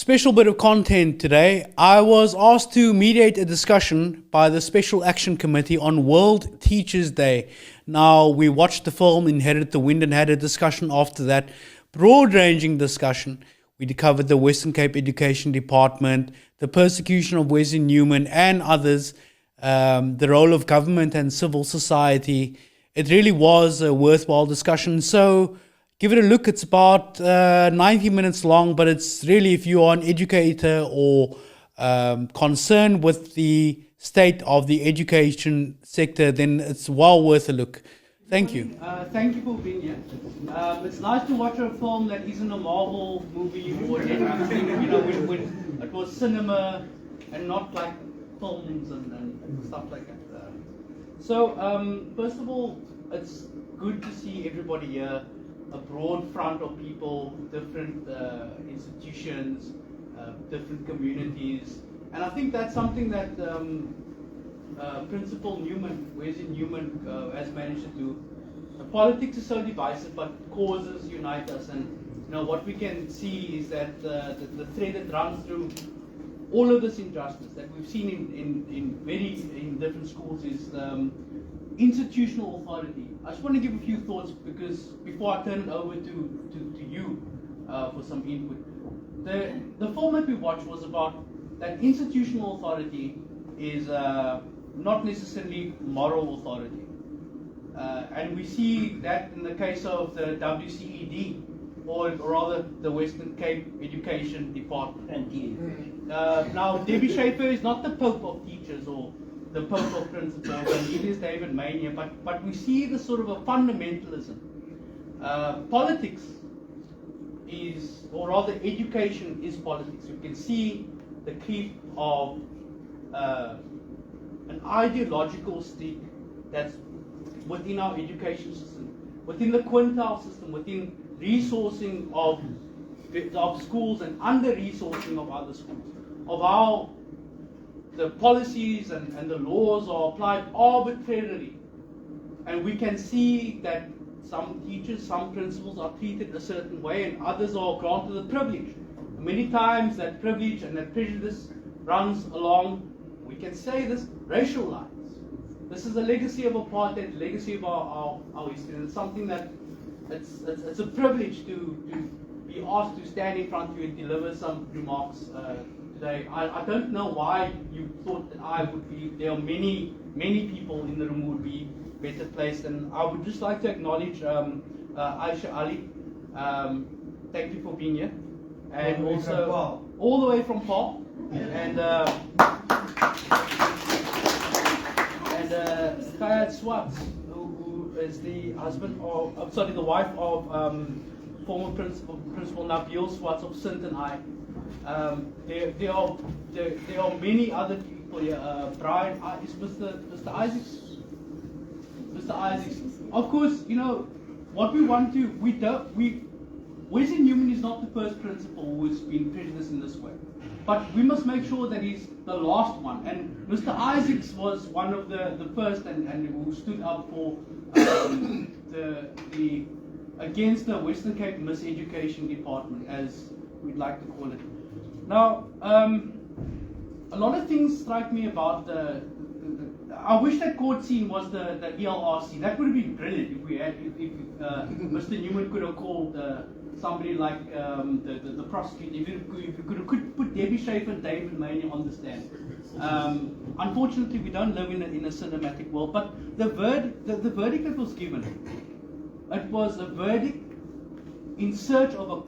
Special bit of content today. I was asked to mediate a discussion by the Special Action Committee on World Teachers' Day. Now, we watched the film Inherit the Wind and had a discussion after that. Broad-ranging discussion. We covered the Western Cape Education Department, the persecution of Wesley Neumann and others, the role of government and civil society. It really was a worthwhile discussion. So, give it a look. It's about 90 minutes long, but it's really, if you are an educator or concerned with the state of the education sector, then it's well worth a look. Thank you. Thank you for being here. It's nice to watch a film that isn't a Marvel movie or anything, when it was cinema and not like films and stuff like that. First of all, it's good to see everybody here. A broad front of people, different institutions, different communities, and I think that's something that Principal Neumann, Wesley Neumann, has managed to do. Politics is so divisive, but causes unite us, and what we can see is that the thread that runs through all of this injustice that we've seen in different schools is institutional authority. I just want to give a few thoughts because before I turn it over to you for some input. The film that we watched was about that institutional authority is not necessarily moral authority. And we see that in the case of the WCED, or rather the Western Cape Education Department. Now, Debbie Schaefer is not the Pope of teachers or the Pope of principals, and neither is David Mania, but we see the sort of a fundamentalism. Politics is, or rather education is politics. You can see the creep of an ideological stick that's within our education system, within the quintile system, within resourcing of schools and under-resourcing of other schools, of how the policies and the laws are applied arbitrarily. And we can see that some teachers, some principals are treated a certain way and others are granted a privilege. Many times that privilege and that prejudice runs along, we can say this, racial lines. This is a legacy of apartheid, legacy of our history. And it's something that it's a privilege to be asked to stand in front of you and deliver some remarks today. I don't know why you thought that I would be. There are many people in the room who would be better placed, and I would just like to acknowledge Aisha Ali. Thank you for being here, and also all the way from Paul, and Kayat Swats, who is the husband of, the wife of former principal Nabil Swats of Sinton High. There are many other people here. Brian, is Mr. Isaacs? Mr. Isaacs. Of course, what we want to, Wesley Neumann is not the first principal who has been prejudiced in this way. But we must make sure that he's the last one. And Mr. Isaacs was one of the first and who stood up for against the Western Cape Miseducation Department, as we'd like to call it. Now, a lot of things strike me about I wish that court scene was the ELR scene. That would have been brilliant if Mr. Neumann could have called somebody like the prosecutor. If you could have put Debbie Schaefer and David Mania on the stand. Unfortunately, we don't live in a cinematic world. But the verdict that was given, it was a verdict in search of a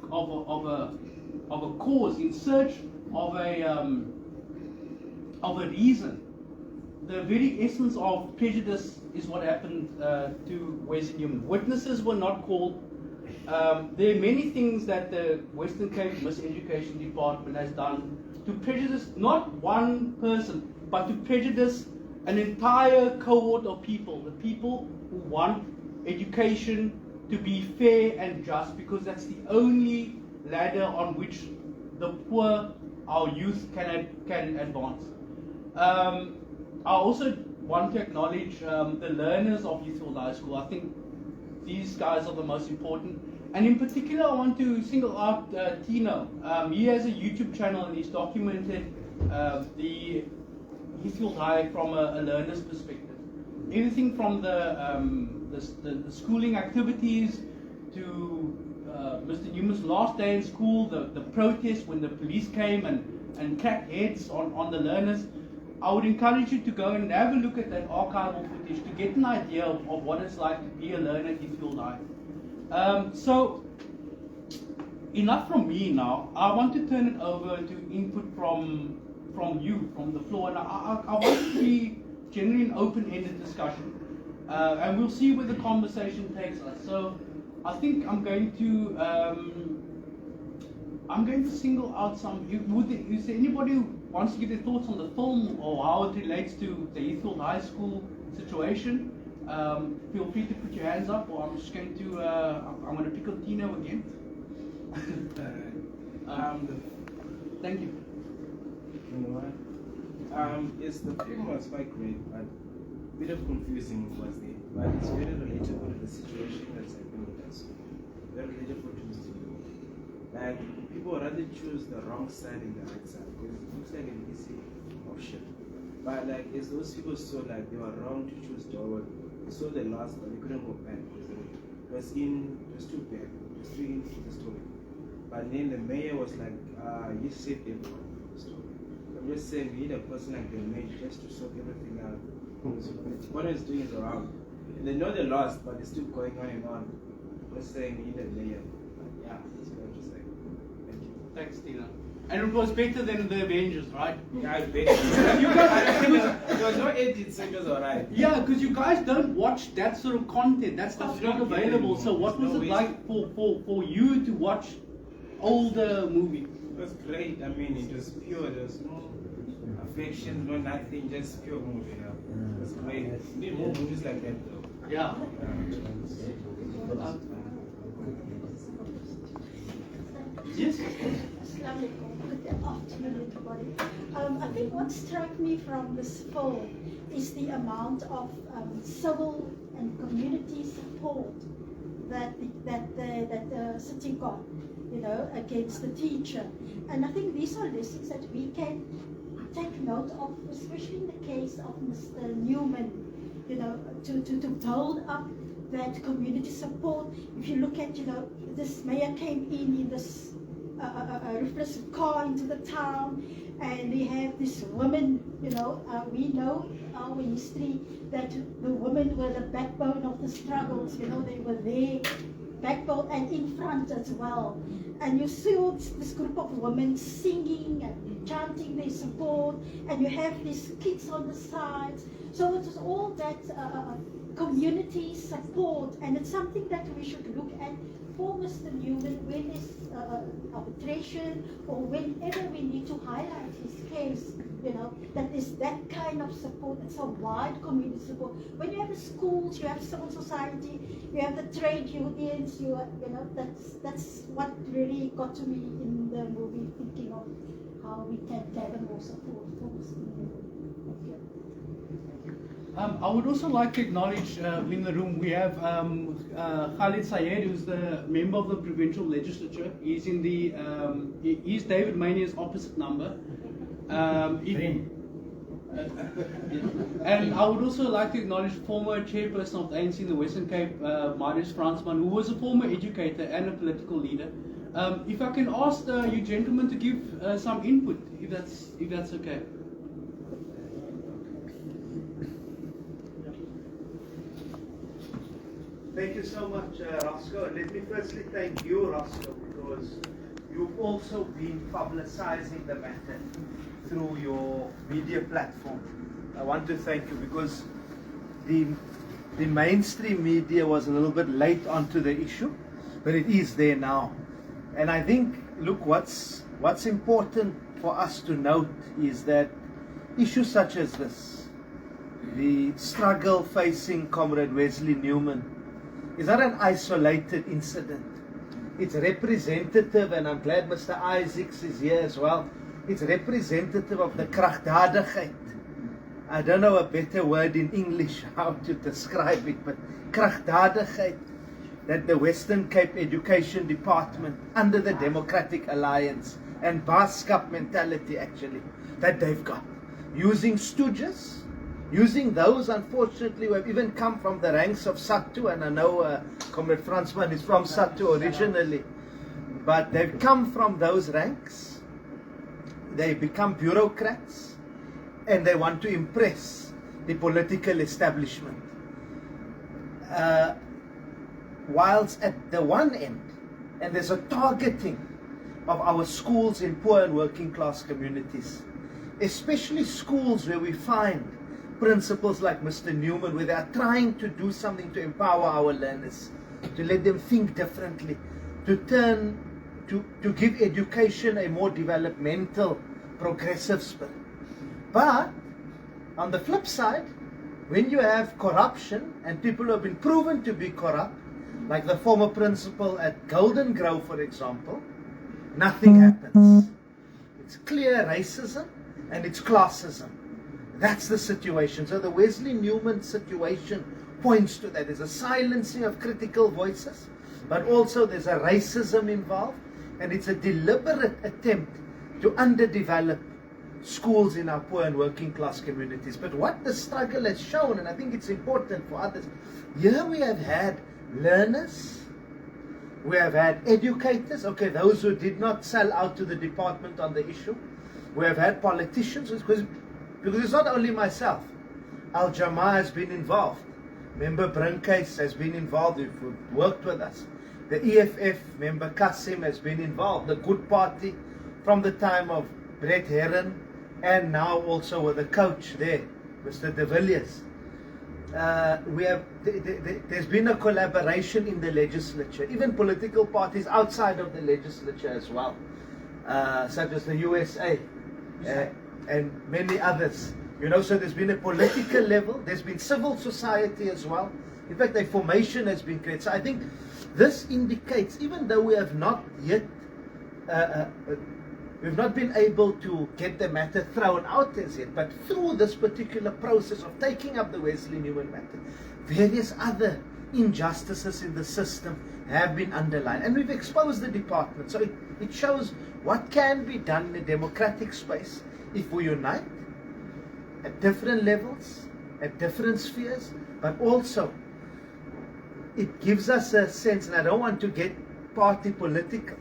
cause, in search of a reason. The very essence of prejudice is what happened to Wesley Neumann. Witnesses were not called. There are many things that the Western Cape Miseducation Department has done to prejudice not one person, but to prejudice an entire cohort of people, the people who want education to be fair and just, because that's the only ladder on which the poor, our youth, can advance. I also want to acknowledge the learners of Heathfield High School. I think these guys are the most important. And in particular, I want to single out Tino. He has a YouTube channel and he's documented the Heathfield High from a learner's perspective. Everything from the schooling activities to Mr. Newman's last day in school, the protest when the police came and cracked heads on the learners. I would encourage you to go and have a look at that archival footage to get an idea of what it's like to be a learner at Heathfield High. So, enough from me now. I want to turn it over to input from you, from the floor. And I want it to be generally an open-ended discussion. And we'll see where the conversation takes us. So, I think I'm going to single out some. Is there anybody who wants to give their thoughts on the film or how it relates to the Heathfield High School situation? Feel free to put your hands up, or I'm just going to I'm going to pick on Tino again. Thank you. You know what? Yes, the film was quite great, but a bit of confusing was there. But it's very relatable to the situation that's happening with us. Very relatable to us. Like, people rather choose the wrong side and the right side because it looks like an easy option. But like, as those people saw, like they were wrong to choose Darwin. They saw they lost, but they couldn't go back because it was too bad. It was too into the story. But then the mayor was like, you saved everyone from the story. I'm just saying, we need a person like the mayor just to sort everything out. What he's doing is wrong. And they know they lost, but they're still going on and on. I'm just saying, we need a mayor. Yeah, that's what I'm just saying. Thank you. Thanks, Tina. And it was better than the Avengers, right? Yeah, it's better. You guys, there was no edit, so it was alright. yeah, because you guys don't watch that sort of content. That stuff's not available. So what was it like for you to watch older movies? It was great. I mean, it was pure. There was no affection, no nothing, just pure movie. You know? It was great. We need more movies like that, though. Yeah. Yes. Good afternoon, everybody. I think what struck me from this film is the amount of civil and community support that the city got, you know, against the teacher. And I think these are lessons that we can take note of, especially in the case of Mr. Neumann, you know, to build up that community support. If you look at, you know, this mayor came in this reflective car into the town, and they have this woman, you know, we know our history that the women were the backbone of the struggles, you know, they were there, backbone and in front as well. And you saw this group of women singing and chanting their support, and you have these kids on the sides. So it was all that community support, and it's something that we should look at for Mr. Neumann when there's arbitration or whenever we need to highlight his case, you know, that is that kind of support. It's a wide community support. When you have the schools, you have civil society, you have the trade unions, you know, that's what really got to me in the movie, thinking of how we can gather more support for Mr. Neumann. Thank you. I would also like to acknowledge in the room we have Khalid Sayed, who's the member of the provincial legislature. He's in the he's David Mania's opposite number. And I would also like to acknowledge former chairperson of the ANC in the Western Cape, Marius Fransman, who was a former educator and a political leader. If I can ask you gentlemen to give some input, if that's okay. Thank you so much, Roscoe. Let me firstly thank you, Roscoe, because you've also been publicizing the matter through your media platform. I want to thank you because the mainstream media was a little bit late onto the issue, but it is there now. And I think, look, what's important for us to note is that issues such as this, the struggle facing Comrade Wesley Neumann, is not an isolated incident. It's representative, and I'm glad Mr. Isaacs is here as well. It's representative of the kragdadigheid. I don't know a better word in English how to describe it, but kragdadigheid that the Western Cape Education Department, under the Democratic Alliance and Baskap mentality actually, that they've got. Using stooges, using those unfortunately who have even come from the ranks of SATU, and I know Comrade Fransman is from SATU originally, but they've come from those ranks, they become bureaucrats, and they want to impress the political establishment. Whilst at the one end, and there's a targeting of our schools in poor and working class communities, especially schools where we find principles like Mr. Neumann, where they are trying to do something to empower our learners, to let them think differently, to give education a more developmental, progressive spirit. But on the flip side, when you have corruption and people who have been proven to be corrupt, like the former principal at Golden Grove, for example, nothing happens. It's clear racism and it's classism. That's the situation. So the Wesley Neumann situation points to that. There's a silencing of critical voices, but also there's a racism involved, and it's a deliberate attempt to underdevelop schools in our poor and working class communities. But what the struggle has shown, and I think it's important for others, here we have had learners, we have had educators, okay, those who did not sell out to the department on the issue. We have had politicians, because it's not only myself. Al Jamaa has been involved. Member Brinkhuis has been involved, who worked with us. The EFF member Kasim has been involved. The Good Party from the time of Brett Herron, and now also with the coach there, Mr. De Villiers. There's been a collaboration in the legislature, even political parties outside of the legislature as well, such as the USA and many others. You know, so there's been a political level, there's been civil society as well. In fact, a formation has been created. So I think this indicates, even though we have not yet, we've not been able to get the matter thrown out as yet, but through this particular process of taking up the Wesley Neumann matter, various other injustices in the system have been underlined. And we've exposed the department. So it shows what can be done in a democratic space if we unite at different levels, at different spheres, but also it gives us a sense, and I don't want to get party political,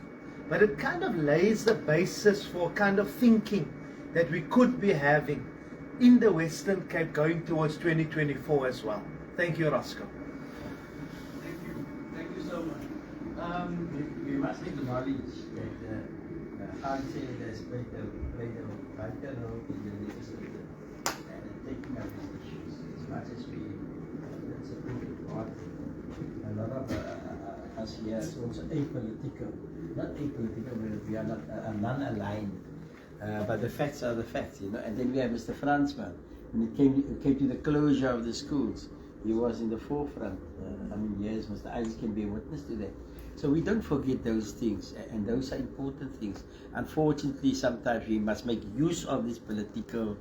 but it kind of lays the basis for kind of thinking that we could be having in the Western Cape going towards 2024 as well. Thank you, Roscoe. Thank you so much. We must acknowledge that Hansen has played a vital role in the legislature and taking up these issues. As much as we support part, a lot of us here is also apolitical. Not apolitical, we are not non-aligned. But the facts are the facts, you know. And then we have Mr. Fransman. When it came to the closure of the schools, he was in the forefront. Yes, Mr. Isaac can be a witness to that. So we don't forget those things, and those are important things. Unfortunately, sometimes we must make use of these political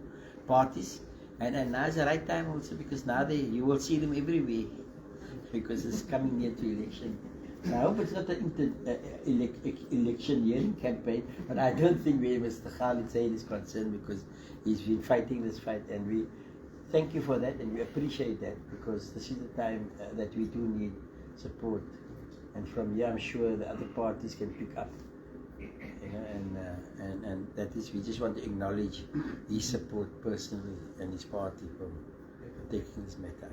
parties, and now is the right time also, because now you will see them everywhere, because it's coming near to election. I hope it's not an electioneering campaign, but I don't think where Mr. Khalid Said is concerned, because he's been fighting this fight, and we thank you for that, and we appreciate that, because this is the time that we do need support. And from here, I'm sure the other parties can pick up. You know, and that is, we just want to acknowledge his support personally and his party for taking this matter.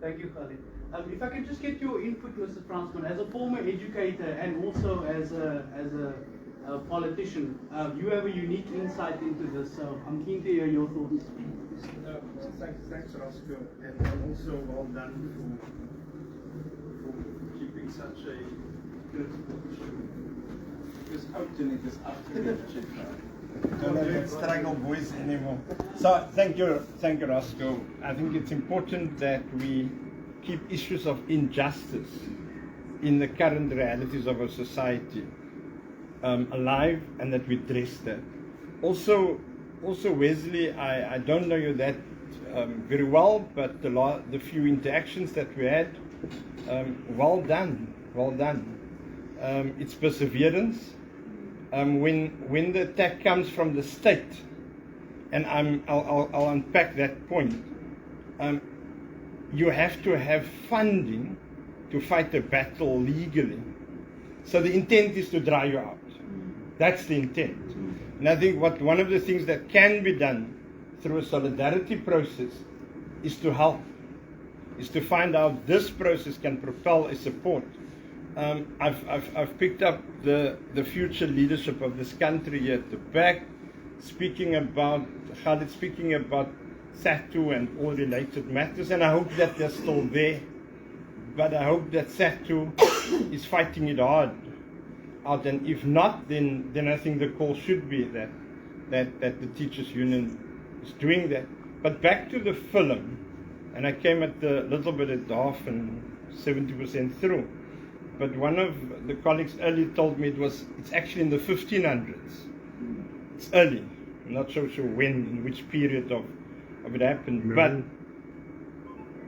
Thank you, Khalid. If I could just get your input, Mr. Fransman, as a former educator and also as a politician, you have a unique insight into this. So I'm keen to hear your thoughts. Thanks, Roscoe, and also well done for keeping such a critical issue. Because Outen it is after the don't have that struggle voice anymore. So thank you, Roscoe. I think it's important that we keep issues of injustice in the current realities of our society alive, and that we address that. Also Wesley, I don't know you that very well, but the few interactions that we had, Well done, well done. It's perseverance. When the attack comes from the state, and I'll unpack that point. You have to have funding to fight a battle legally. So the intent is to dry you out. That's the intent. And I think one of the things that can be done through a solidarity process is to help, is to find out this process can propel a support. I've picked up the future leadership of this country here at the back, speaking about Khalid, speaking about SATU and all related matters, and I hope that they're still there. But I hope that SATU is fighting it hard out, and if not, then I think the call should be that the teachers union is doing that. But back to the film, and I came at the little bit at half and 70% through. But one of the colleagues earlier told me it's actually in the 1500s. It's early. I'm not so sure when, in which period of it happened. But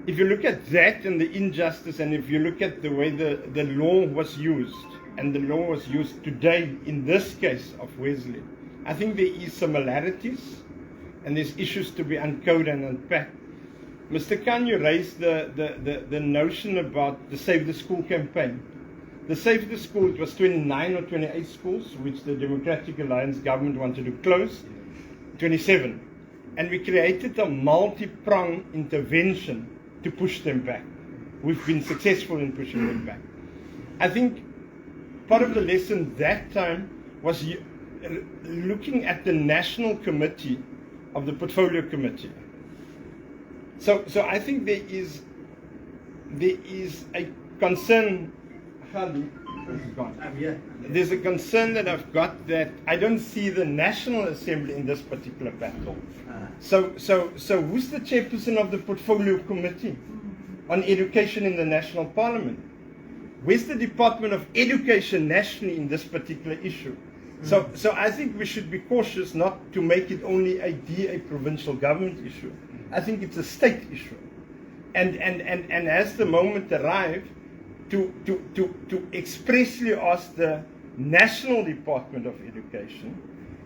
if you look at that and the injustice, and if you look at the way the law was used, and the law was used today in this case of Wesley, I think there is similarities, and there's issues to be uncoded and unpacked. Mr. Khan, you raised the notion about the Save the School campaign. The Save the School, it was 29 or 28 schools, which the Democratic Alliance government wanted to close, 27. And we created a multi-pronged intervention to push them back. We've been successful in pushing them back. I think part of the lesson that time was looking at the national committee of the portfolio committee. So I think there is a concern. There's a concern that I've got that I don't see the National Assembly in this particular battle. So who's the chairperson of the portfolio committee on education in the National Parliament? Where's the Department of Education nationally in this particular issue? So I think we should be cautious not to make it only a DA provincial government issue. I think it's a state issue. And as the moment arrived, to expressly ask the National Department of Education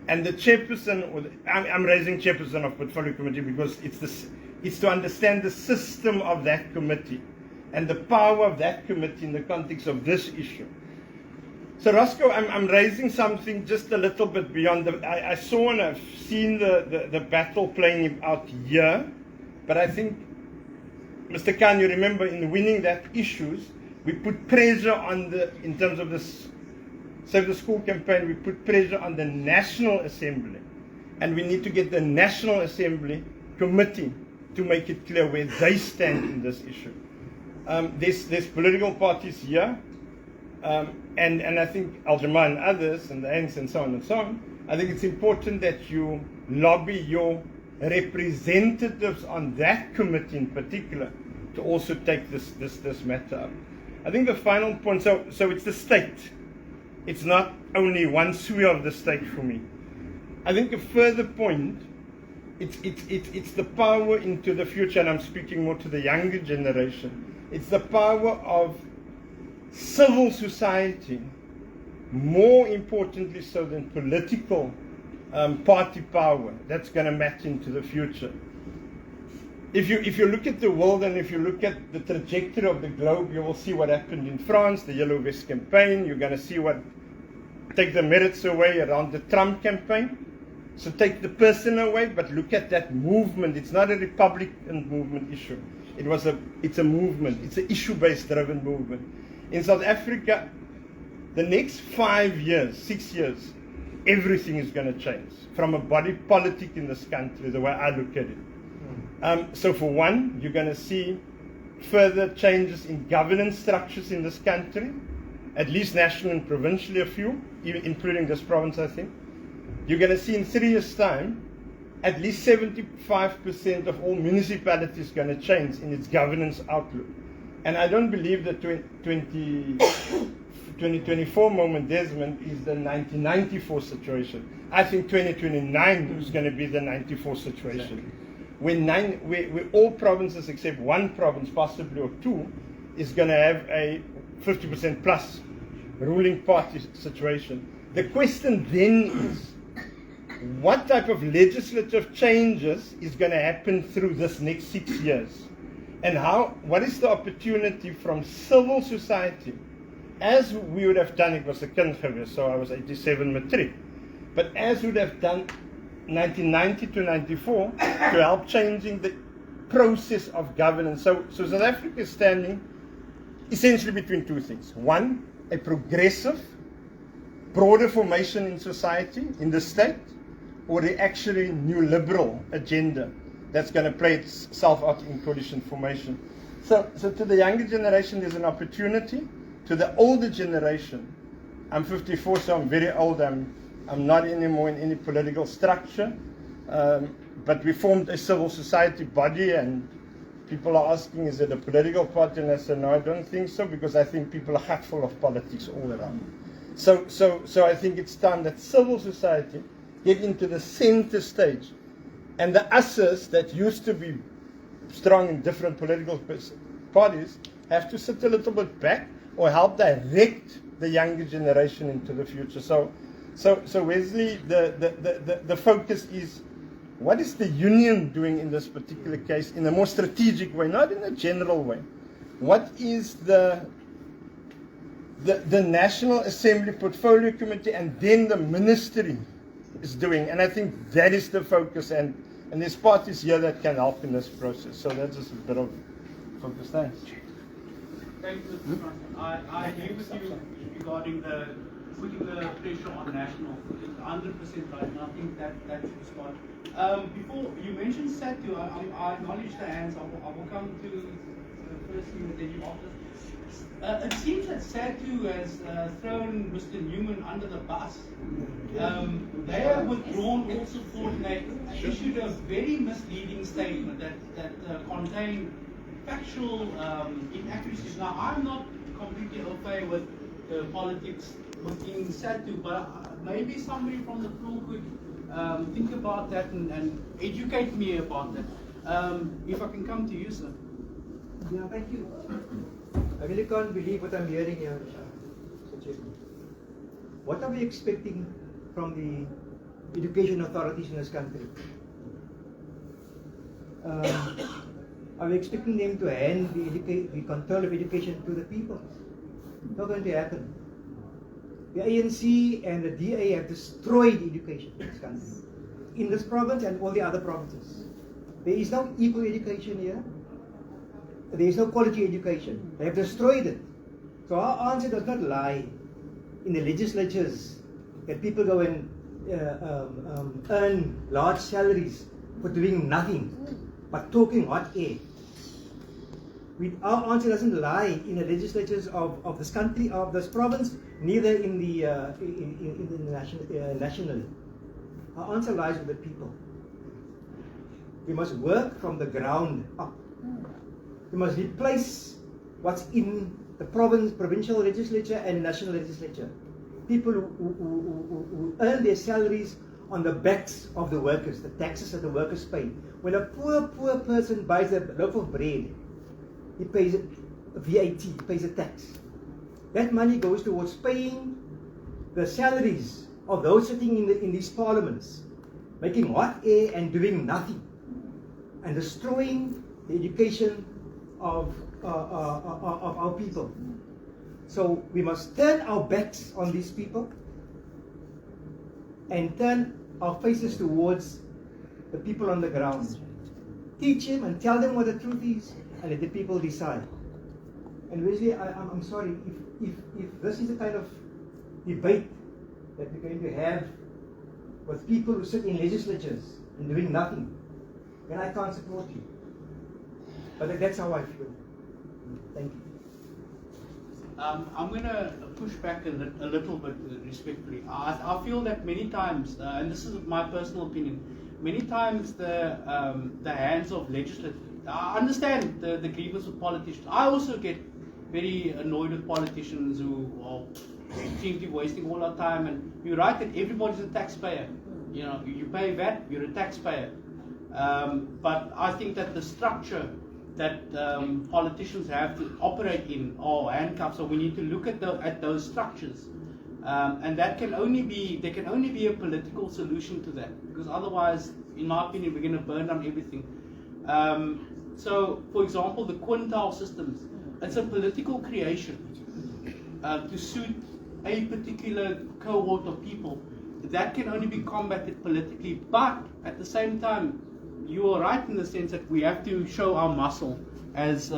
and the chairperson, or I'm raising chairperson of portfolio committee because it's to understand the system of that committee and the power of that committee in the context of this issue. So Roscoe, I'm raising something just a little bit beyond I saw and I've seen the battle playing out here, but I think, Mr. Khan, you remember in winning that issues, we put pressure on in terms of this Save the School campaign, we put pressure on the National Assembly. And we need to get the National Assembly committee to make it clear where they stand in this issue. There's political parties here, and I think Al-Jamaa and others, and the ANC and so on and so on. I think it's important that you lobby your representatives on that committee in particular to also take this matter up. I think the final point, so it's the state. It's not only one sphere of the state for me. I think a further point, it's the power into the future, and I'm speaking more to the younger generation. It's the power of civil society, more importantly so than political party power. That's going to match into the future. If you look at the world and if you look at the trajectory of the globe, you will see what happened in France, the Yellow Vest campaign. You're going to see take the merits away around the Trump campaign. So take the person away, but look at that movement. It's not a Republican movement issue. It's a movement. It's an issue-based driven movement. In South Africa, the next 5 years, 6 years, everything is going to change. From a body politic in this country, the way I look at it. So for one, you're going to see further changes in governance structures in this country, at least national and provincially a few, even including this province, I think. You're going to see in 3 years' time, at least 75% of all municipalities going to change in its governance outlook. And I don't believe that 2024 moment, Desmond, is the 1994 situation. I think 2029 is going to be the 94 situation. Exactly. Where all provinces except one province, possibly or two, is going to have a 50% plus ruling party situation. The question then is, what type of legislative changes is going to happen through this next 6 years? And what is the opportunity from civil society, as we would have done, it was a kind of, so I was 87 matric, but as we would have done 1990 to 94 to help changing the process of governance. So South Africa is standing essentially between two things. One, a progressive, broader formation in society, in the state, or the actually new liberal agenda that's going to play itself out in coalition formation. So to the younger generation, there's an opportunity. To the older generation, I'm 54, so I'm very old. I'm not anymore in any political structure. But we formed a civil society body, and people are asking, is it a political party? And I said, no, I don't think so, because I think people are heart full of politics all around. So I think it's time that civil society get into the center stage. And the us's that used to be strong in different political parties have to sit a little bit back or help direct the younger generation into the future. So Wesley, the focus is, what is the union doing in this particular case in a more strategic way, not in a general way? What is the National Assembly Portfolio Committee and then the ministry is doing? And I think that is the focus, and there's parties here that can help in this process. So that's just a bit of focus. Thanks. Thank you, Mr. Johnson. I agree with you regarding putting the pressure on national. It's 100% right, and I think that's the spot. Before you mentioned SATU, I acknowledge the hands. I will come to the first thing that you offered. It seems that SATU has thrown Mr. Neumann under the bus. They have withdrawn all support, and they issued a very misleading statement that contained factual inaccuracies. Now, I'm not completely au fait with politics within SATU, but maybe somebody from the floor could think about that and educate me about that. If I can come to you, sir. Yeah, thank you. I really can't believe what I'm hearing here, Mr. Chairman. What are we expecting from the education authorities in this country? Are we expecting them to hand the control of education to the people? Not going to happen. The ANC and the DA have destroyed education in this country, in this province and all the other provinces. There is no equal education here. There is no quality education. They have destroyed it. So our answer does not lie in the legislatures that people go and earn large salaries for doing nothing but talking hot air. Our answer doesn't lie in the legislatures of this country, of this province, neither in the nationally. Our answer lies with the people. We must work from the ground up. We must replace what's in the provincial legislature and national legislature. People who earn their salaries on the backs of the workers, the taxes that the workers pay. When a poor person buys a loaf of bread, he pays a VAT, he pays a tax. That money goes towards paying the salaries of those sitting in these parliaments, making hot air and doing nothing, and destroying the education of our people. So we must turn our backs on these people and turn our faces towards the people on the ground. Teach them and tell them what the truth is, and let the people decide. And Wesley, I'm sorry, if this is the kind of debate that we're going to have with people who sit in legislatures and doing nothing, then I can't support you. But that's how I feel. Thank you. I'm going to push back a little bit respectfully. I feel that many times, and this is my personal opinion, many times the hands of legislators, I understand the grievance of politicians. I also get very annoyed with politicians who seem to be wasting all our time. And you're right that everybody's a taxpayer. You know, you pay VAT, you're a taxpayer. But I think that the structure politicians have to operate in are handcuffs. So we need to look at those structures, and there can only be a political solution to that, because otherwise, in my opinion, we're going to burn down everything. So, for example, the quintile systems, it's a political creation to suit a particular cohort of people. That can only be combated politically, but at the same time, you are right in the sense that we have to show our muscle as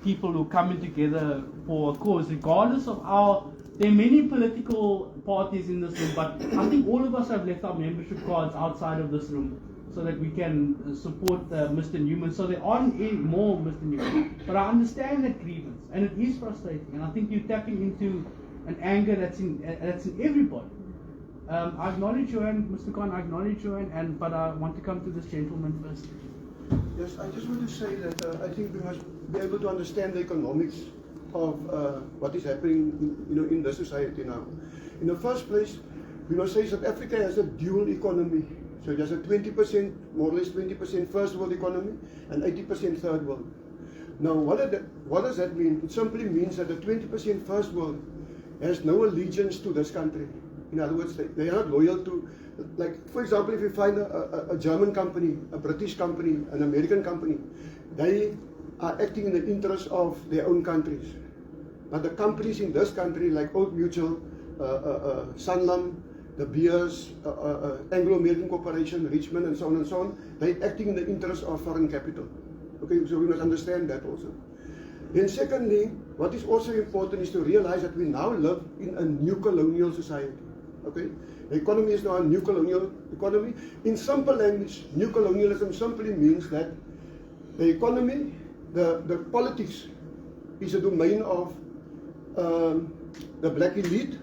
people who come in together for a cause, regardless of there are many political parties in this room, but I think all of us have left our membership cards outside of this room so that we can support Mr. Neumann. So there aren't any more Mr. Neumann. But I understand that grievance, and it is frustrating, and I think you're tapping into an anger that's in everybody. I acknowledge your hand, Mr. Khan, I acknowledge your hand, but I want to come to this gentleman first. Yes, I just want to say that I think we must be able to understand the economics of what is happening in the society now. In the first place, we must say South Africa has a dual economy. So it has a 20%, more or less 20% first world economy and 80% third world. Now, what does that mean? It simply means that the 20% first world has no allegiance to this country. In other words, they are not loyal to, like, for example, if you find a German company, a British company, an American company, they are acting in the interest of their own countries. But the companies in this country, like Old Mutual, Sanlam, the Beers, Anglo-American Corporation, Richmond, and so on, they're acting in the interest of foreign capital. Okay, so we must understand that also. Then secondly, what is also important is to realize that we now live in a new colonial society. Okay, the economy is now a new colonial economy. In simple language, new colonialism simply means that the economy, the politics, is a domain of the black elite,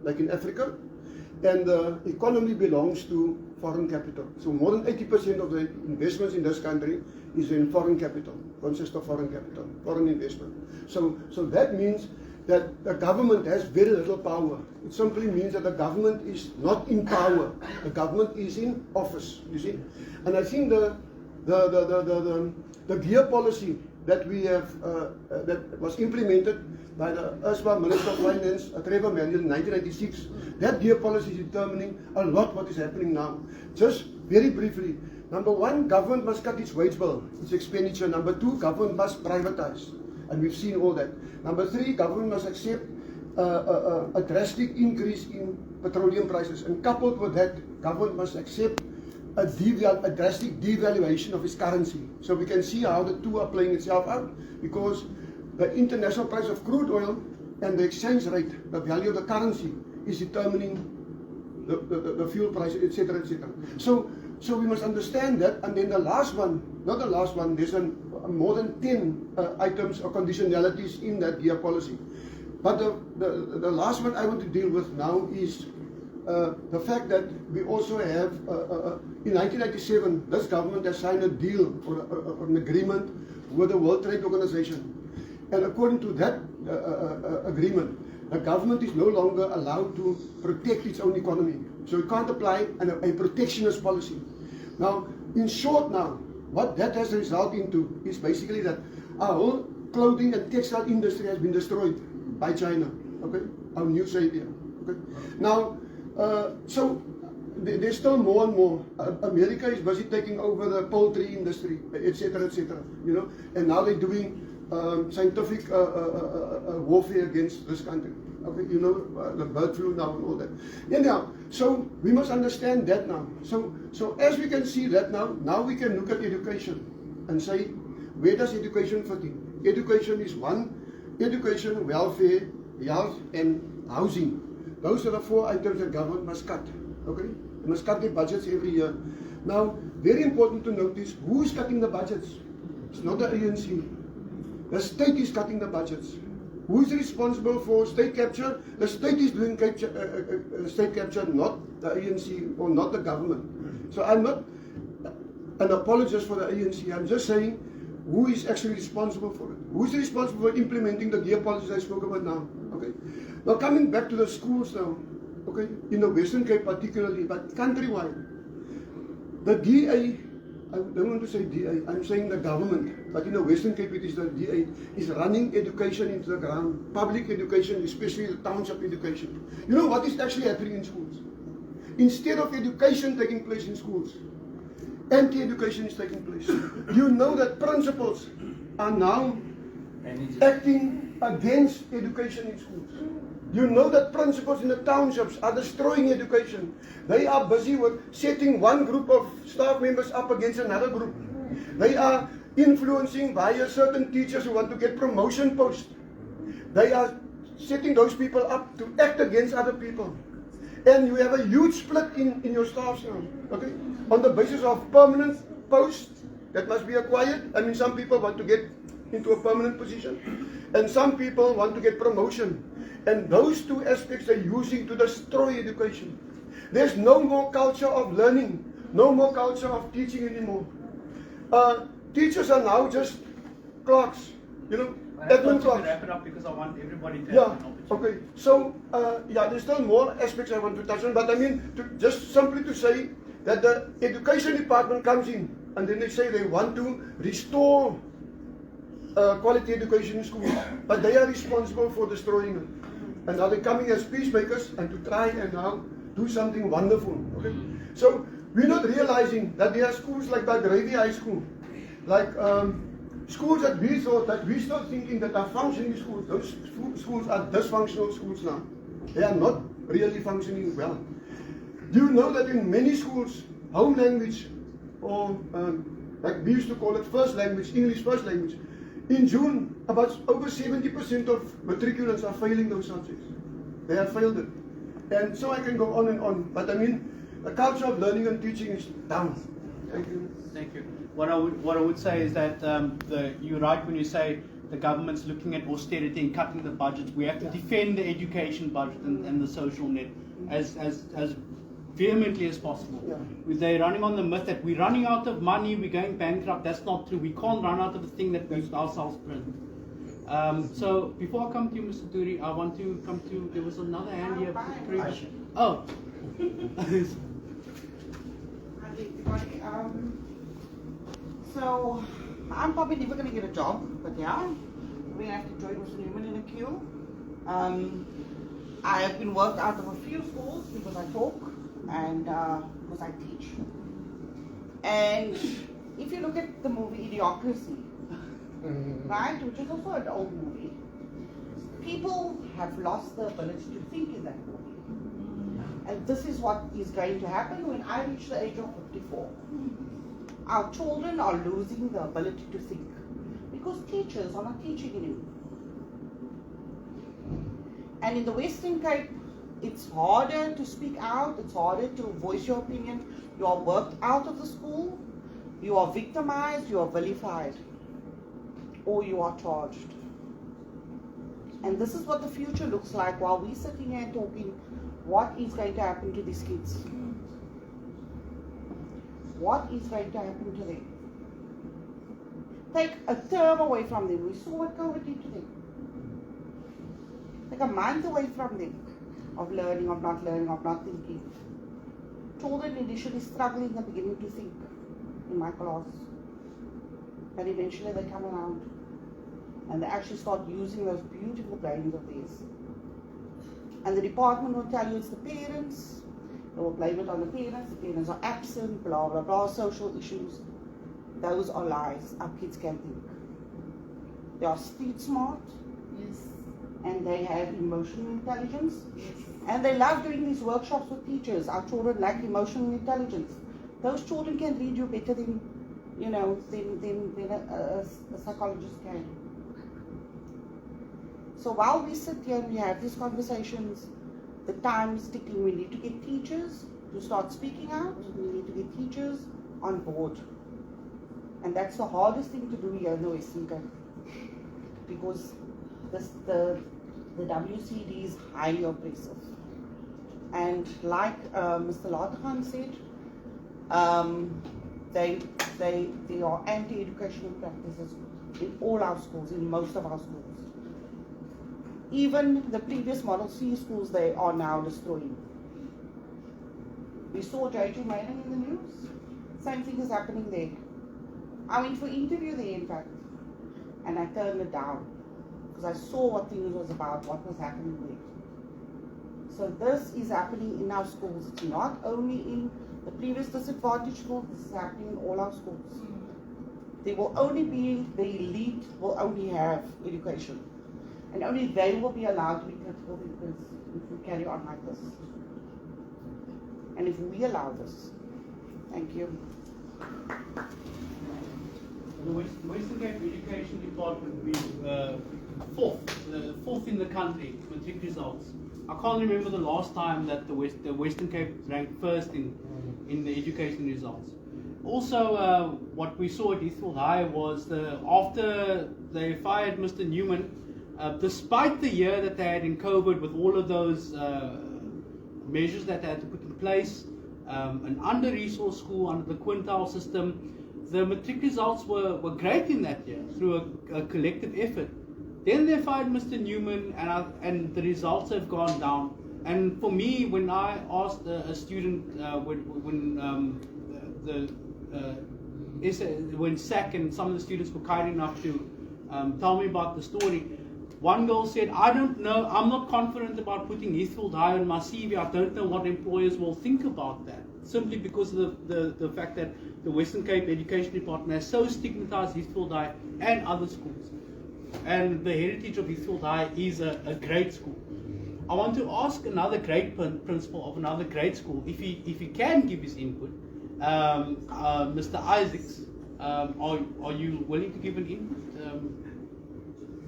like in Africa, and the economy belongs to foreign capital. So more than 80% of the investments in this country is in foreign capital, consists of foreign capital, foreign investment. So that means that the government has very little power. It simply means that the government is not in power. The government is in office, you see. And I think the gear policy that we have, that was implemented by the Erstwhile Minister of Finance, Trevor Manuel, in 1996, that gear policy is determining a lot what is happening now. Just very briefly, number one, government must cut its wage bill, its expenditure. Number two, government must privatize. And we've seen all that. Number three, government must accept a drastic increase in petroleum prices. And coupled with that, government must accept a drastic devaluation of its currency. So we can see how the two are playing itself out, because the international price of crude oil and the exchange rate, the value of the currency, is determining the fuel price, etc., etc. So we must understand that. And then the last one, not the last one, there's more than 10 items or conditionalities in that gear policy. But the last one I want to deal with now is the fact that we also have, in 1997, this government has signed a deal or an agreement with the World Trade Organization. And according to that agreement, the government is no longer allowed to protect its own economy. So it can't apply a protectionist policy. Now, in short now, what that has resulted into is basically that our whole clothing and textile industry has been destroyed by China, okay? Our new savior, okay? Now, so there's still more and more. America is busy taking over the poultry industry, etc., you know, and now they're doing scientific warfare against this country. Okay, you know, the bird flu now and all that. Anyhow, so we must understand that now. So as we can see that now we can look at education and say, where does education fit in? Education is one, education, welfare, health, and housing. Those are the four items that government must cut. Okay, they must cut their budgets every year. Now, very important to notice, who is cutting the budgets? It's not the ANC. The state is cutting the budgets. Who is responsible for state capture? The state is doing state capture, not the ANC or not the government. So I'm not an apologist for the ANC. I'm just saying who is actually responsible for it. Who is responsible for implementing the gear policies I spoke about now? Okay. Now coming back to the schools now, okay, in the Western Cape particularly, but countrywide, the DA I don't want to say DA, I'm saying the government, but in the Western Cape it is the DA, is running education into the ground, public education, especially the township education. You know what is actually happening in schools? Instead of education taking place in schools, anti-education is taking place. You know that principals are now acting against education in schools. You know that principals in the townships are destroying education. They are busy with setting one group of staff members up against another group. They are influencing via certain teachers who want to get promotion posts. They are setting those people up to act against other people. And you have a huge split in your staffs now. Okay? On the basis of permanent posts that must be acquired. I mean, some people want to get into a permanent position, and some people want to get promotion. And those two aspects they're using to destroy education. There's no more culture of learning, no more culture of teaching anymore. Teachers are now just clerks, you know, admin clerks. Wrap it up because I want everybody to have Yeah, an opportunity. okay. So, yeah, there's still more aspects I want to touch on, but I mean, just simply to say that the education department comes in and then they say they want to restore quality education in schools, but they are responsible for destroying it. And now they're coming as peacemakers and to try and now do something wonderful. Okay? So we're not realizing that there are schools like Belgravia High School, like schools that we thought that we still thinking that are functioning schools. Those schools are dysfunctional schools now. They are not really functioning well. Do you know that in many schools, home language, or like we used to call it first language, English first language, in June, about over 70% of matriculants are failing those subjects. They have failed it. And so I can go on and on. But I mean, the culture of learning and teaching is down. Thank you. Thank you. What I would say is that you're right when you say the government's looking at austerity and cutting the budgets. We have to defend the education budget and the social net as vehemently as possible. Yeah. They're running on the myth that we're running out of money, we're going bankrupt. That's not true. We can't run out of the thing that we ourselves print. So before I come to you, Mr. Duri, I want to come to, there was another hand here. Oh. So I'm probably never going to get a job, but yeah, we're going to have to join Wesley Neumann in a queue. I have been worked out of a few schools because I talk and because I teach. And if you look at the movie Idiocracy, right, which is also an old movie, people have lost the ability to think in that movie. And this is what is going to happen when I reach the age of 54. Our children are losing the ability to think because teachers are not teaching anymore. And in the Western Cape, it's harder to speak out, it's harder to voice your opinion. You are worked out of the school, you are victimized, you are vilified, or you are charged. And this is what the future looks like while we're sitting here talking, what is going to happen to these kids? What is going to happen to them? Take a term away from them. We saw what COVID did to them. Take a month away from them of learning, of not thinking. Children initially struggle in the beginning to think in my class. But eventually they come around and they actually start using those beautiful brains of theirs. And the department will tell you it's the parents. They will blame it on the parents are absent, blah, blah, blah, social issues. Those are lies. Our kids can think. They are street smart. Yes. And they have emotional intelligence. Yes. And they love doing these workshops with teachers. Our children lack emotional intelligence. Those children can read you better than, than a psychologist can. So while we sit here and we have these conversations, the time is ticking. We need to get teachers to start speaking out. We need to get teachers on board. And that's the hardest thing to do here in the Western Cape. Because the WCD is highly oppressive. And like Mr. Latergan said, they are anti-educational practices in all our schools, in most of our schools. Even the previous Model C schools, they are now destroying. We saw J.J. Maynard in the news Same thing is happening there. I went for interview there, in fact, and I turned it down because I saw what things was about, what was happening there. So this is happening in our schools. It's not only in the previous disadvantaged schools, this is happening in all our schools. There will only be, the elite will only have education. And only they will be allowed to be critical thinkers if we carry on like this. And if we allow this. Thank you. The Western Cape Education Department, we fourth in the country, matric results. I can't remember the last time that the Western Cape ranked first in the education results. Also, what we saw at Heathfield High was after they fired Mr. Neumann, despite the year that they had in COVID with all of those measures that they had to put in place, an under-resourced school under the quintile system, the matric results were great in that year through a collective effort. Then they fired Mr. Neumann, and the results have gone down. And for me, when I asked a student when SAC and some of the students were kind enough to tell me about the story, one girl said, I don't know, I'm not confident about putting Heathfield High on my CV. I don't know what employers will think about that. Simply because of the fact that the Western Cape Education Department has so stigmatized Heathfield High and other schools. And the heritage of Heathfield High is a great school. I want to ask another great principal of another great school, if he can give his input, Mr. Isaacs, are you willing to give an input?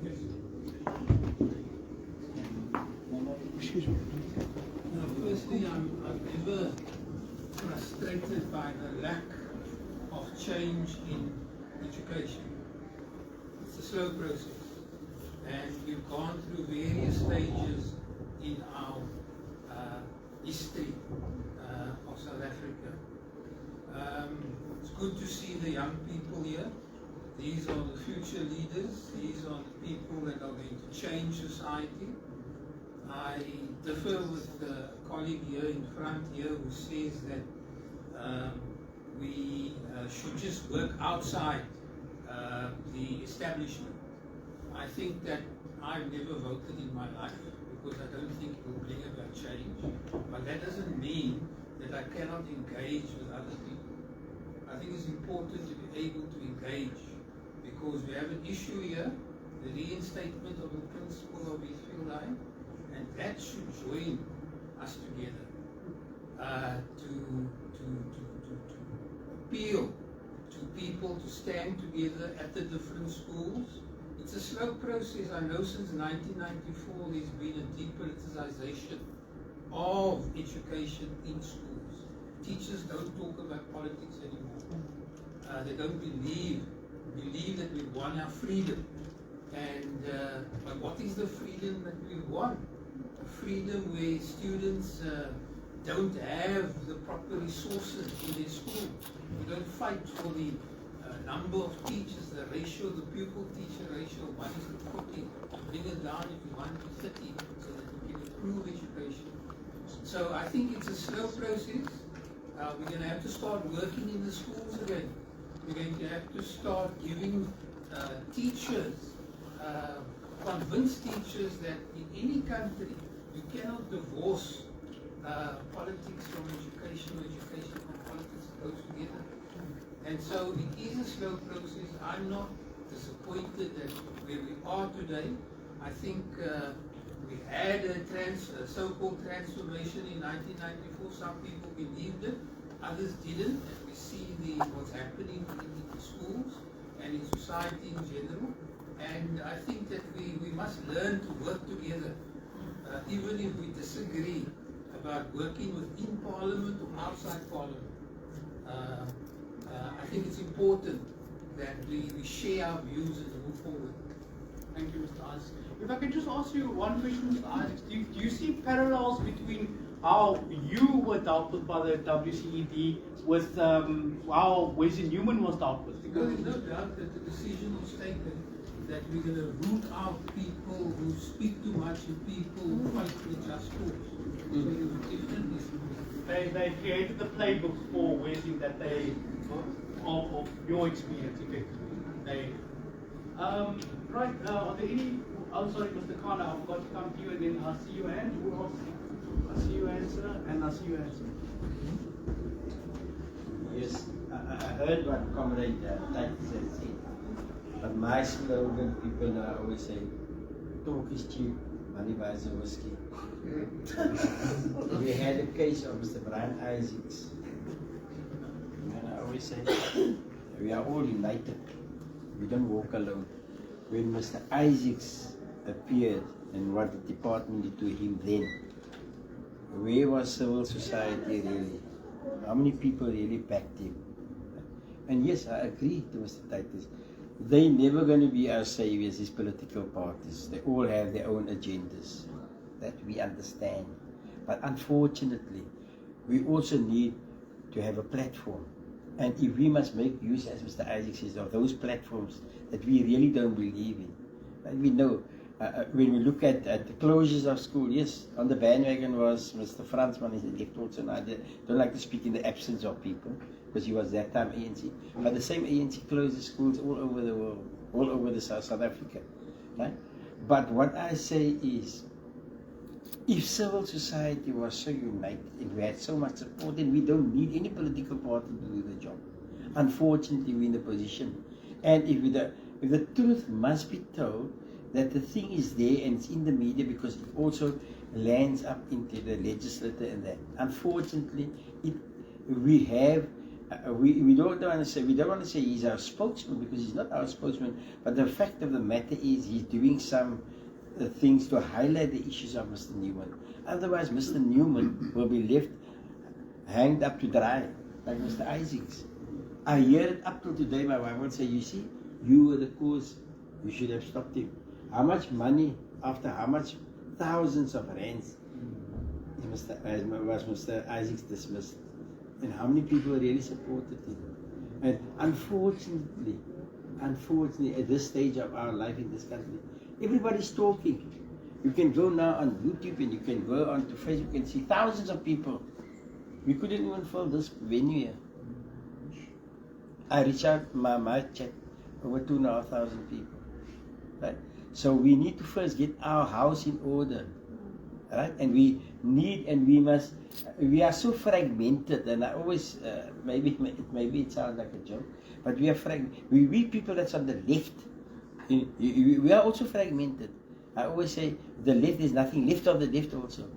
Yes. Excuse me. Firstly, I'm ever frustrated by the lack of change in education. It's a slow process, and we've gone through various stages in our history of South Africa. It's good to see the young people here. These are the future leaders. These are the people that are going to change society. I differ with a colleague here in front here who says that we should just work outside the establishment. I think that I've never voted in my life because I don't think it will bring about change. But that doesn't mean that I cannot engage with other people. I think it's important to be able to engage because we have an issue here, the reinstatement of the principle of Heathfield High, and that should join us together to appeal to people to stand together at the different schools. It's a slow process. I know since 1994 there's been a depoliticization of education in schools. Teachers don't talk about politics anymore. They don't believe that we've won our freedom. And but what is the freedom that we've won? A freedom where students don't have the proper resources in their school. We don't fight for the number of teachers, the ratio, the pupil-teacher ratio, 1:40, to bring it down if you want to 30, so that we can improve education. So I think it's a slow process. We're going to have to start working in the schools again. We're going to have to start giving teachers, convince teachers that in any country you cannot divorce politics from education or education from politics. It goes together. And so it is a slow process. I'm not disappointed that where we are today. I think we had a so-called transformation in 1994. Some people believed it, others didn't. And we see what's happening in the schools and in society in general. And I think that we must learn to work together, even if we disagree about working within Parliament or outside Parliament. I think it's important that we share our views and move forward. Thank you, Mr. Isaacs. If I could just ask you one question, Mr. Isaacs, do you see parallels between how you were dealt with by the WCED with how Wesley Neumann was dealt with? Because there's no doubt that the decision was taken that we're going to root out people who speak too much and people who fight for the just cause. So it was different. They created the playbook for Wesley that they of your experience, effectively. Right, are there any, oh sorry, Mr. Khan, I forgot to come to you, and then I'll see you, and who else? I see you, answer, and I see you, answer. Yes, I heard what Comrade Titus had said. But my slogan, people now always say, talk is cheap, money buys a whiskey. We had a case of Mr. Brian Isaacs. And I always say, we are all united. We don't walk alone. When Mr. Isaacs appeared and what the department did to him then, where was civil society really? How many people really backed him? And yes, I agree to Mr. Titus. They're never going to be our saviors, these political parties. They all have their own agendas. That we understand. But unfortunately, we also need to have a platform. And if we must make use, as Mr. Isaac says, of those platforms that we really don't believe in. And we know, when we look at the closures of school, yes, on the bandwagon was Mr. Fransman, he left also. And I don't like to speak in the absence of people, because he was that time ANC. But the same ANC closes schools all over the world, all over the South Africa. Right? But what I say is, if civil society was so united and we had so much support, then we don't need any political party to do the job. Unfortunately, we're in the position. And if the truth must be told, that the thing is there and it's in the media because it also lands up into the legislature and that. Unfortunately, we don't want to say he's our spokesman because he's not our spokesman. But the fact of the matter is he's doing some things to highlight the issues of Mr. Neumann. Otherwise, Mr. Neumann will be left hanged up to dry, like Mr. Isaacs. I hear it up till today. My wife will say, "You see, you were the cause. You should have stopped him." How much money, after how much thousands of rands, was Mr. Isaacs dismissed? And how many people really supported him? And unfortunately, at this stage of our life in this country, everybody's talking. You can go now on YouTube and you can go onto Facebook and see thousands of people. We couldn't even fill this venue here. I reached out my chat, over 2,500 people. Right? So we need to first get our house in order. Right? And we are so fragmented, and I always, maybe it sounds like a joke, but we are we people that's on the left, we are also fragmented. I always say, the left, there's nothing left of the left also.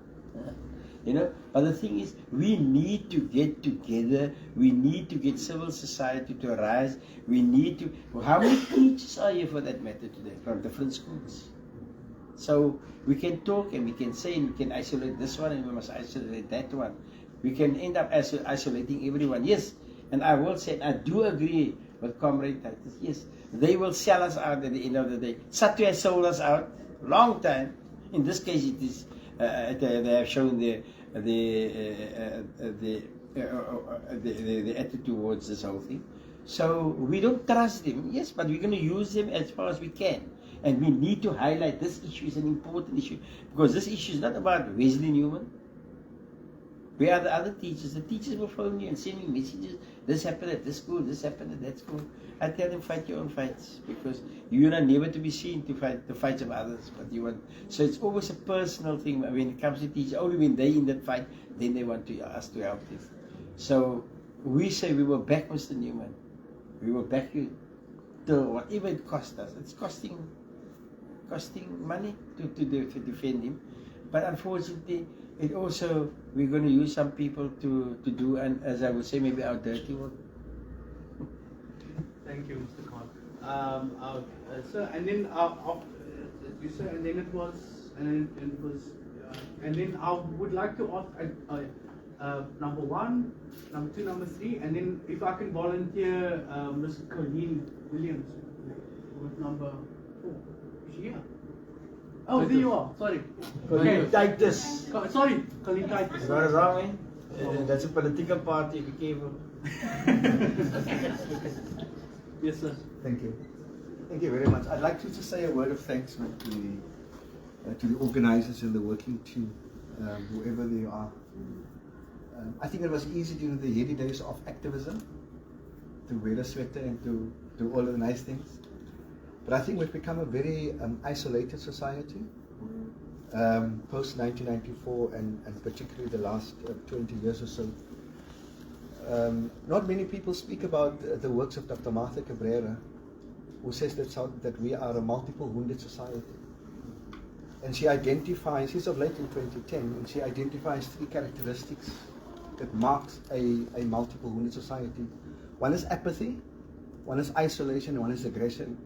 But the thing is, we need to get together, we need to get civil society to rise, how many teachers are here for that matter today, from different schools? So we can talk and we can say, and we can isolate this one and we must isolate that one. We can end up isolating everyone. Yes, and I will say, I do agree with Comrade Titus. Yes, they will sell us out at the end of the day. Satya has sold us out long time. In this case, it is they have shown the attitude towards this whole thing. So we don't trust them. Yes, but we're going to use them as far as we can. And we need to highlight this issue is an important issue, because this issue is not about Wesley Neumann. Where are the other teachers? The teachers will phone you and send me messages. This happened at this school, this happened at that school. I tell them, fight your own fights, because you are never to be seen to fight the fights of others. But you want, so it's always a personal thing when it comes to teachers. Only when they're in that fight, then they want us to help them. So we say we will back Mr. Neumann. We will back you till whatever it costs us. It's costing money to defend him, but unfortunately, it also, we're going to use some people to do, and as I would say, maybe our dirty work. Thank you, Mr. Khan. Sir, and then you said, and then it was, and then I would like to ask number one, number two, number three, and then if I can volunteer, Ms. Colleen Williams with number 4. Yeah. Oh, there you are. Sorry. Colleen Titus. Sorry, Colleen Titus. Not wrong, eh? That's a political party. Be careful. Yes, sir. Thank you. Thank you very much. I'd like to just say a word of thanks to the organizers and the working team, whoever they are. I think it was easy during the heady days of activism wear a sweater and to do all of the nice things. But I think we've become a very isolated society post 1994 and particularly the last 20 years or so. Not many people speak about the works of Dr. Martha Cabrera, who says that we are a multiple wounded society. And she identifies, she's of late in 2010, and she identifies 3 characteristics that marks a multiple wounded society. One is apathy, one is isolation, and one is aggression.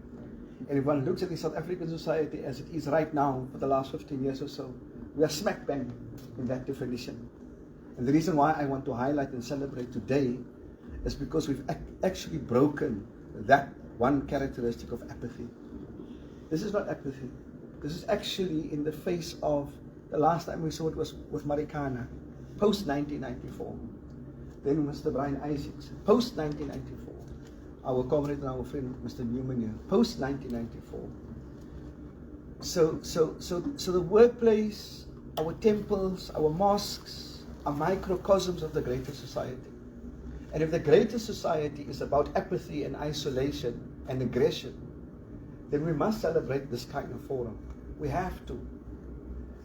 And if one looks at the South African society as it is right now for the last 15 years or so, we are smack bang in that definition. And the reason why I want to highlight and celebrate today is because we've actually broken that one characteristic of apathy. This is not apathy. This is actually in the face of the last time we saw it was with Marikana, post 1994. Then Mr. Brian Isaacs, post 1994. Our comrade and our friend Mr. Neumann here, post 1994. So the workplace, our temples, our mosques are microcosms of the greater society. And if the greater society is about apathy and isolation and aggression, then we must celebrate this kind of forum. We have to.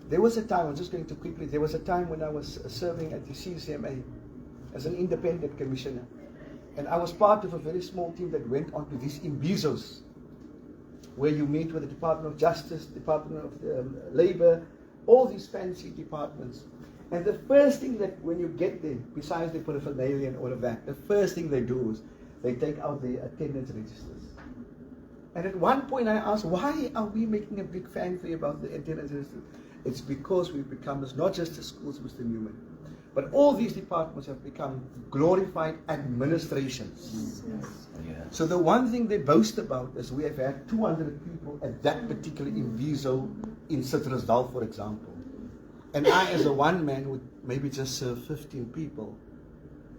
There was a time, I'm just going to quickly, there was a time when I was serving at the CCMA as an independent commissioner. And I was part of a very small team that went on to these imbizos, where you meet with the Department of Justice, Department of Labor, all these fancy departments. And the first thing that when you get there, besides the paraphernalia and all of that, the first thing they do is they take out the attendance registers. And at one point I asked, why are we making a big fanfare about the attendance registers? It's because we've become, it's not just the schools, Mr. Neumann, but all these departments have become glorified administrations. Yes. So the one thing they boast about is we have had 200 people at that particular Inviso in Citrusdal, for example. And I, as a one man, would maybe just serve 15 people.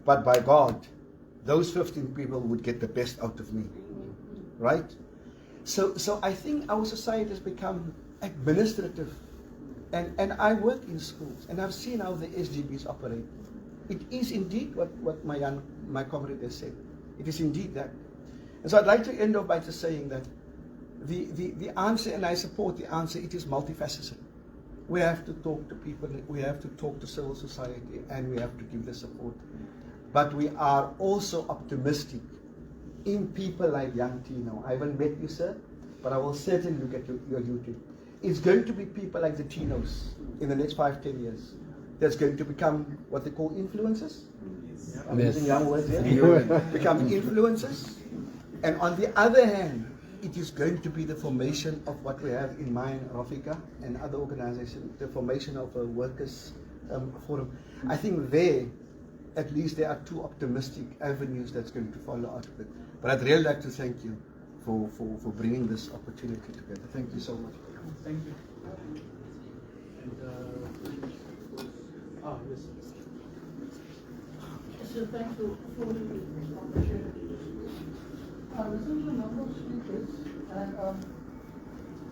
But by God, those 15 people would get the best out of me. Right? So I think our society has become administrative. And I work in schools, and I've seen how the SGBs operate. It is indeed what my comrade has said. It is indeed that. And so I'd like to end off by just saying that the answer, and I support the answer, it is multifaceted. We have to talk to people, we have to talk to civil society, and we have to give the support. But we are also optimistic in people like young Tino. I haven't met you, sir, but I will certainly look at your YouTube. It's going to be people like the Tinos in the next 5-10 years that's going to become what they call influencers. Yes. I'm using young words here. Become influencers. And on the other hand, it is going to be the formation of what we have in mind, Rafika and other organizations, the formation of a workers' forum. I think there, at least there are 2 optimistic avenues that's going to follow out of it. But I'd really like to thank you for bringing this opportunity together. Thank you so much. Thank you. And, yes. So thank you for the opportunity. Listening to a number of speakers, and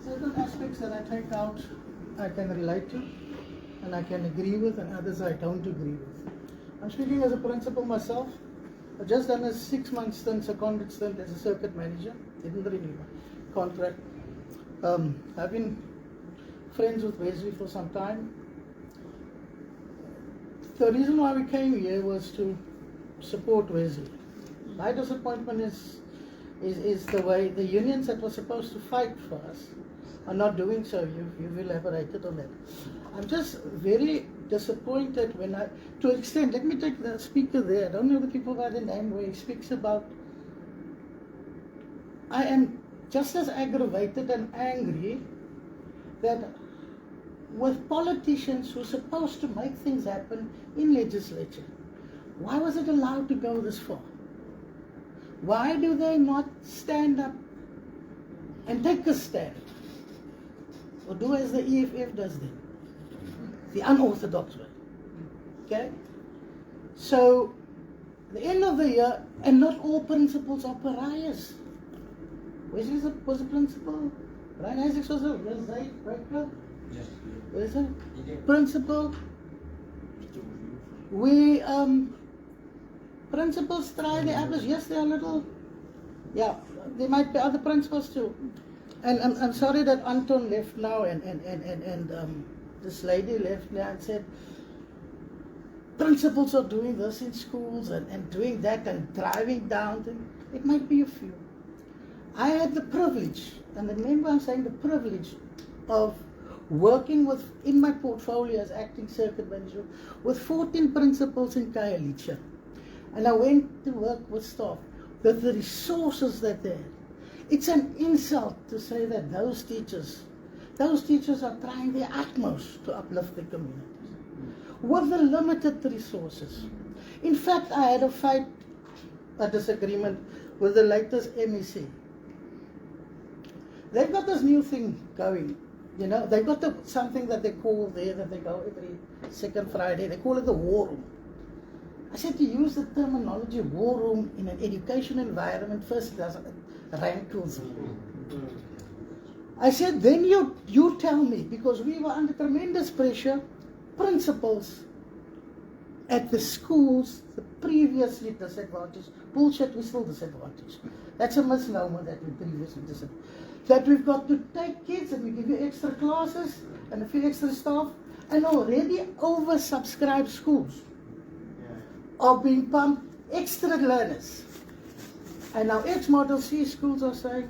certain aspects that I take out I can relate to, and I can agree with, and others I don't agree with. I'm speaking as a principal myself. I've just done a 6-month stint, seconded stint as a circuit manager. Didn't renew my contract. I've been friends with Wesley for some time. The reason why we came here was to support Wesley. My disappointment is the way the unions that were supposed to fight for us are not doing so. You've elaborated on that. I'm just very disappointed when to an extent, let me take the speaker there, I don't know the people by the name, where he speaks about, I am just as aggravated and angry that with politicians who are supposed to make things happen in legislature, why was it allowed to go this far? Why do they not stand up and take a stand? Or do as the EFF does then? The unorthodox way. Okay? So, at the end of the year, and not all principals are pariahs. Wesley was a principal. Brian Isaacs was a right? Yes. Where's it? Principal. We Principals try their utmost. Yes, they are little. Yeah, there might be other principals too. And I'm sorry that Anton left now and this lady left now and said, principals are doing this in schools and doing that and driving down. It might be a few. I had the privilege, and remember I'm saying the privilege of working with, in my portfolio as acting circuit manager, with 14 principals in Khayelitsha. And I went to work with staff, with the resources that they had. It's an insult to say that those teachers are trying their utmost to uplift the communities with the limited resources. In fact, I had a disagreement with the latest MEC. They've got this new thing going, you know, they've got something that they call there, that they go every second Friday, they call it the war room. I said to use the terminology war room in an education environment, first it doesn't rankles me. I said, then you tell me, because we were under tremendous pressure, principals at the schools, the previously disadvantaged, bullshit, we're still disadvantaged. That's a misnomer that we previously disadvantaged. That we've got to take kids and we give you extra classes and a few extra staff, and already oversubscribed schools are being pumped extra learners. And now ex-Model C schools are saying,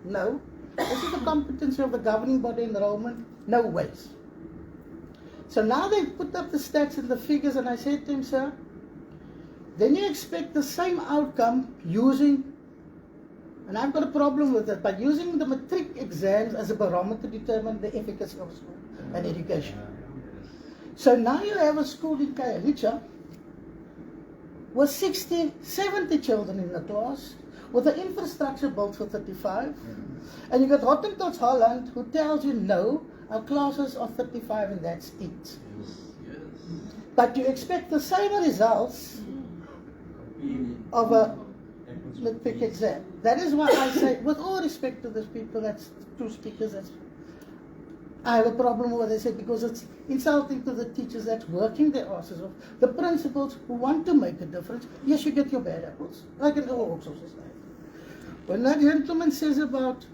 no, this is the competency of the governing body enrollment, no ways. So now they've put up the stats and the figures, and I said to him, sir, then you expect the same outcome using, and I've got a problem with it, but using the matric exams as a barometer to determine the efficacy of school and education. So now you have a school in Khayelitsha with 60, 70 children in the class, with the infrastructure built for 35, and you got Hottentots Holland who tells you, no, our classes are 35 and that's it. But you expect the same results of a matric exam. That is why I say, with all respect to those people, that's two speakers, I have a problem with what they say, because it's insulting to the teachers that's working their asses off. The principals who want to make a difference, yes, you get your bad apples, like in all walks of society. When that gentleman says about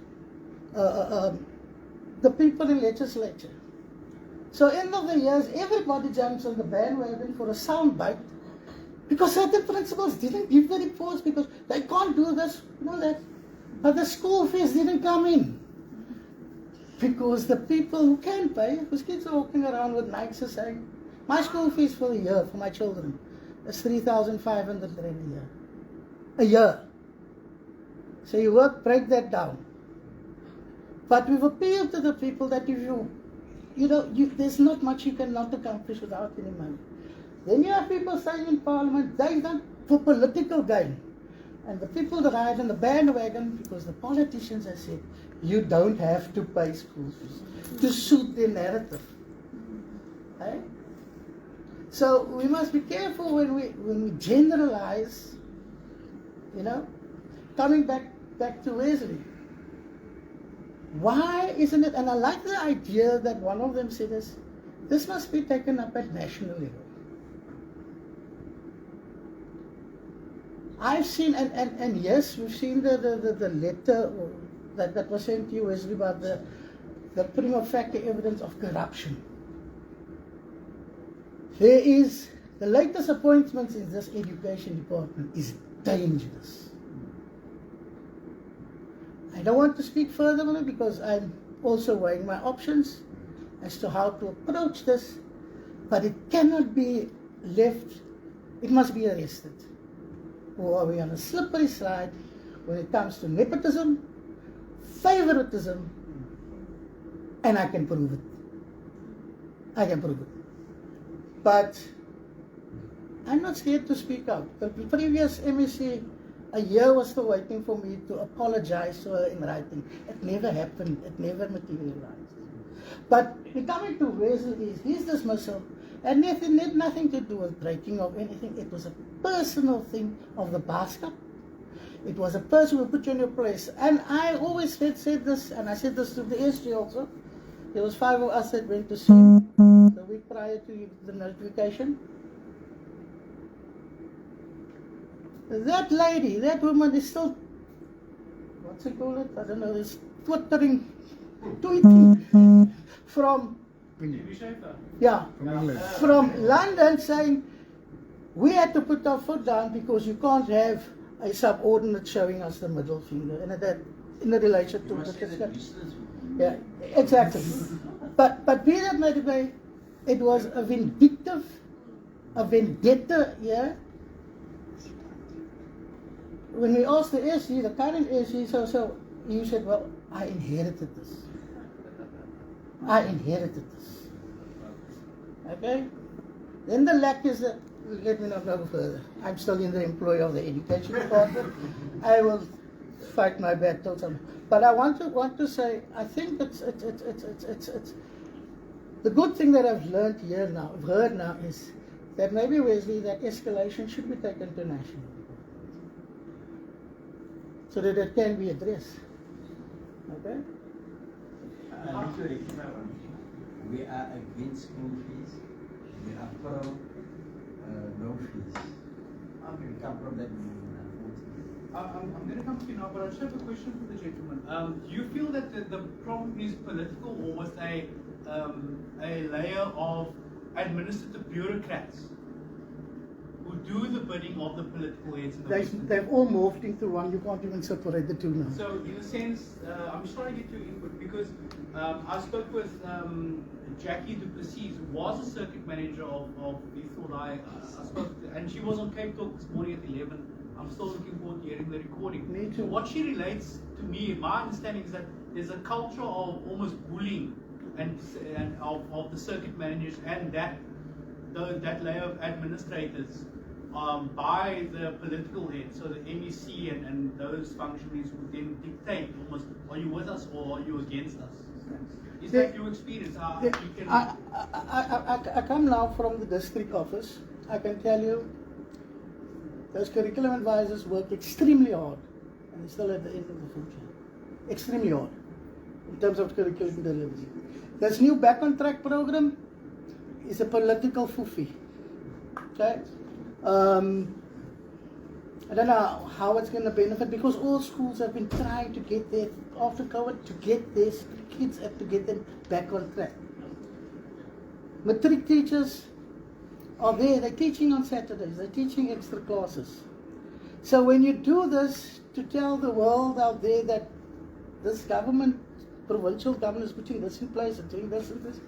the people in legislature, so end of the years, everybody jumps on the bandwagon for a sound bite, because certain principals didn't give the reports because they can't do this, you know that. But the school fees didn't come in. Because the people who can pay, whose kids are walking around with Nikes are saying, my school fees for the year for my children is 3,500 rand a year. A year. So you break that down. But we've appealed to the people that if there's not much you cannot accomplish without any money. Then you have people saying in Parliament, they've done for political gain. And the people that ride on the bandwagon, because the politicians have said, you don't have to pay school fees to suit their narrative. Okay? So we must be careful when we generalize, you know. Coming back to Wesley. Why isn't it, and I like the idea that one of them said this must be taken up at national level. I've seen, and yes, we've seen the letter that was sent to you, Wesley, about the prima facie evidence of corruption. There is, the latest appointments in this education department is dangerous. I don't want to speak further on it because I'm also weighing my options as to how to approach this, but it cannot be left, it must be arrested. Or are we on a slippery slide when it comes to nepotism, favoritism, and I can prove it. I can prove it. But I'm not scared to speak out. The previous MEC, a year was still waiting for me to apologize to her in writing. It never happened. It never materialized. But coming to Wesley, his dismissal, and it had nothing to do with breaking of anything. It was a personal thing of the basket. It was a person who put you in your place. And I always said this, and I said this to the SG also. There was 5 of us that went to see him the week prior to the notification. That lady, that woman is still, what's it called? I don't know, is tweeting from, yeah, from London saying, we had to put our foot down because you can't have a subordinate showing us the middle finger, and that in relation to the yeah, exactly. But be that may be, it was a vendetta, yeah. When we asked the SG, the current SG, so he said, well, I inherited this. Okay? Then the lack is that, let me not go further. I'm still in the employ of the education department. I will fight my battles. But I want to say, I think it's the good thing that I've learned here now, I've heard now, is that maybe, Wesley, that escalation should be taken to national, so that it can be addressed. Okay? We are against school fees. We are pro no fees. We come from that. I'm going to come to you now, but I just have a question for the gentleman. Do you feel that the problem is political, or was a layer of administrative bureaucrats who do the bidding of the political heads? They've all morphed into one. You can't even separate the two now. So, in a sense, I'm just trying to get your input because I spoke with Jackie Duplessis, who was a circuit manager of Heathfield. I spoke, and she was on Cape Talk this morning at 11. I'm still looking forward to hearing the recording. Me too. So what she relates to me, my understanding is that there's a culture of almost bullying and of the circuit managers and that layer of administrators by the political heads. So the MEC and those functionaries would then dictate almost, are you with us or are you against us? Is that your experience? I come now from the district office. I can tell you, those curriculum advisors work extremely hard, and they're still at the end of the food chain. Extremely hard in terms of curriculum delivery. This new Back on Track program is a political foofy. Okay? I don't know how it's going to benefit, because all schools have been trying to get their, after COVID, to get their kids and to get them back on track. Matric teachers are there, they're teaching on Saturdays, they're teaching extra classes. So when you do this to tell the world out there that this government, provincial government, is putting this in place and doing this and this,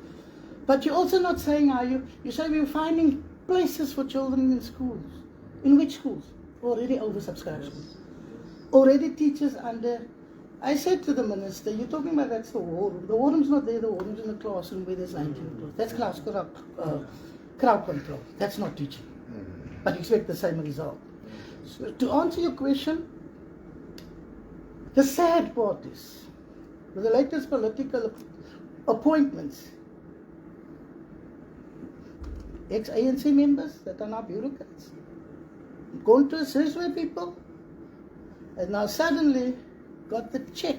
but you're also not saying, are you? You say we're finding places for children in schools. In which schools? Already oversubscribed. Already teachers under. I said to the minister, you're talking about that's the war room. The war room's not there, the war room's in the classroom where there's 19 people. That's crowd control. That's not teaching. But you expect the same result. So to answer your question, the sad part is, with the latest political appointments, ex-ANC members that are now bureaucrats, going to assist with people, and now suddenly got the check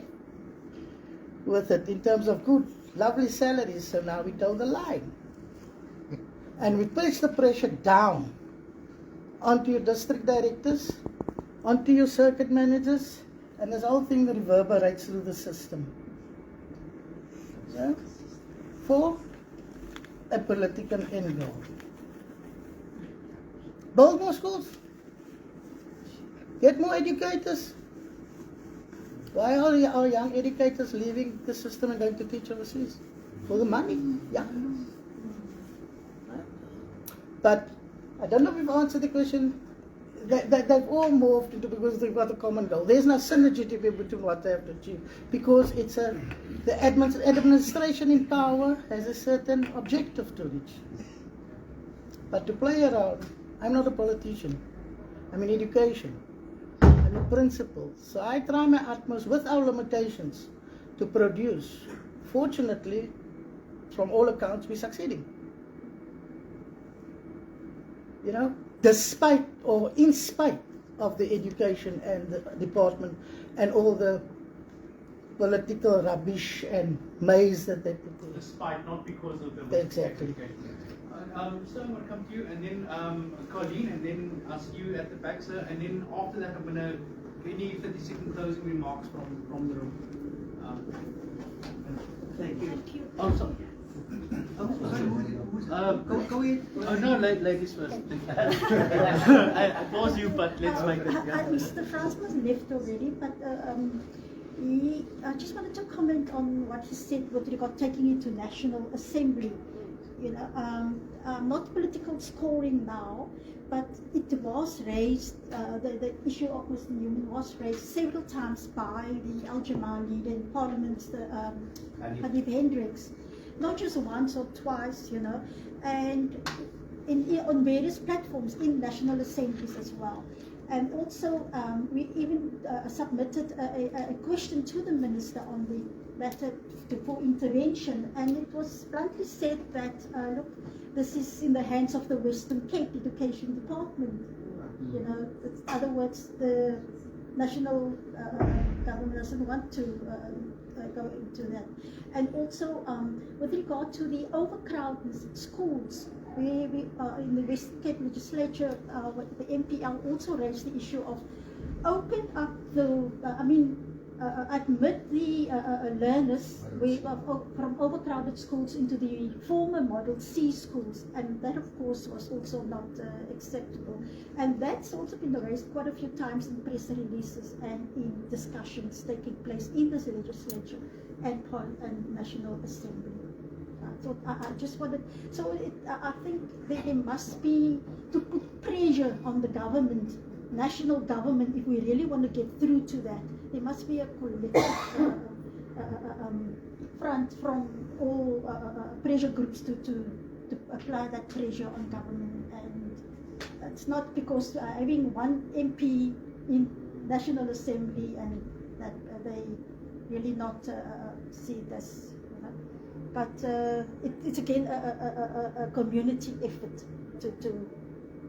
with it in terms of good, lovely salaries, so now we toe the line. And we place the pressure down onto your district directors, onto your circuit managers, and this whole thing reverberates through the system. Yeah? For a political end goal. Build more schools. Get more educators. Why are our young educators leaving the system and going to teach overseas? For the money. Yeah. But I don't know if we've answered the question. They've all morphed into, because they've got a common goal. There's no synergy to be between what they have to achieve, because it's the administration in power has a certain objective to reach. But to play around, I'm not a politician. I'm in education. I'm a principal. So I try my utmost with our limitations to produce. Fortunately, from all accounts, we're succeeding. You know, despite or in spite of the education and the department and all the political rubbish and maze that they put in. Despite, not because of the exactly. Sir, I'm going to come to you, and then Colleen, and then I'll see you at the back, sir. And then after that, I'm going to any 30-second closing remarks from the room. Thank you. Thank you. Oh, sorry. Go ahead. Oh no, ladies first. I pause you, but let's make it. Mr. Frans was left already, but I just wanted to comment on what he said with regard taking it to National Assembly. You know, not political scoring now, but it was raised, the issue of Wesley Neumann was raised several times by the Al-Jamaa leader in Parliament, Hanif Hendricks. Not just once or twice, you know, and on various platforms in national assemblies as well. And also, we even submitted a question to the minister on the matter for intervention, and it was bluntly said that, look, this is in the hands of the Western Cape Education Department. You know, in other words, the national government doesn't want to go into that. And also, with regard to the overcrowdedness in schools, we in the Western Cape Legislature, the MPL also raised the issue of open up the, admit the learners from overcrowded schools into the former Model C schools, and that of course was also not acceptable. And that's also been raised quite a few times in press releases and in discussions taking place in this legislature and National Assembly. So I just wanted, I think there must be, to put pressure on the government, national government, if we really want to get through to that, there must be a collective front from all pressure groups to apply that pressure on government. And it's not because having one MP in National Assembly and that they really not see this. But it's again a community effort to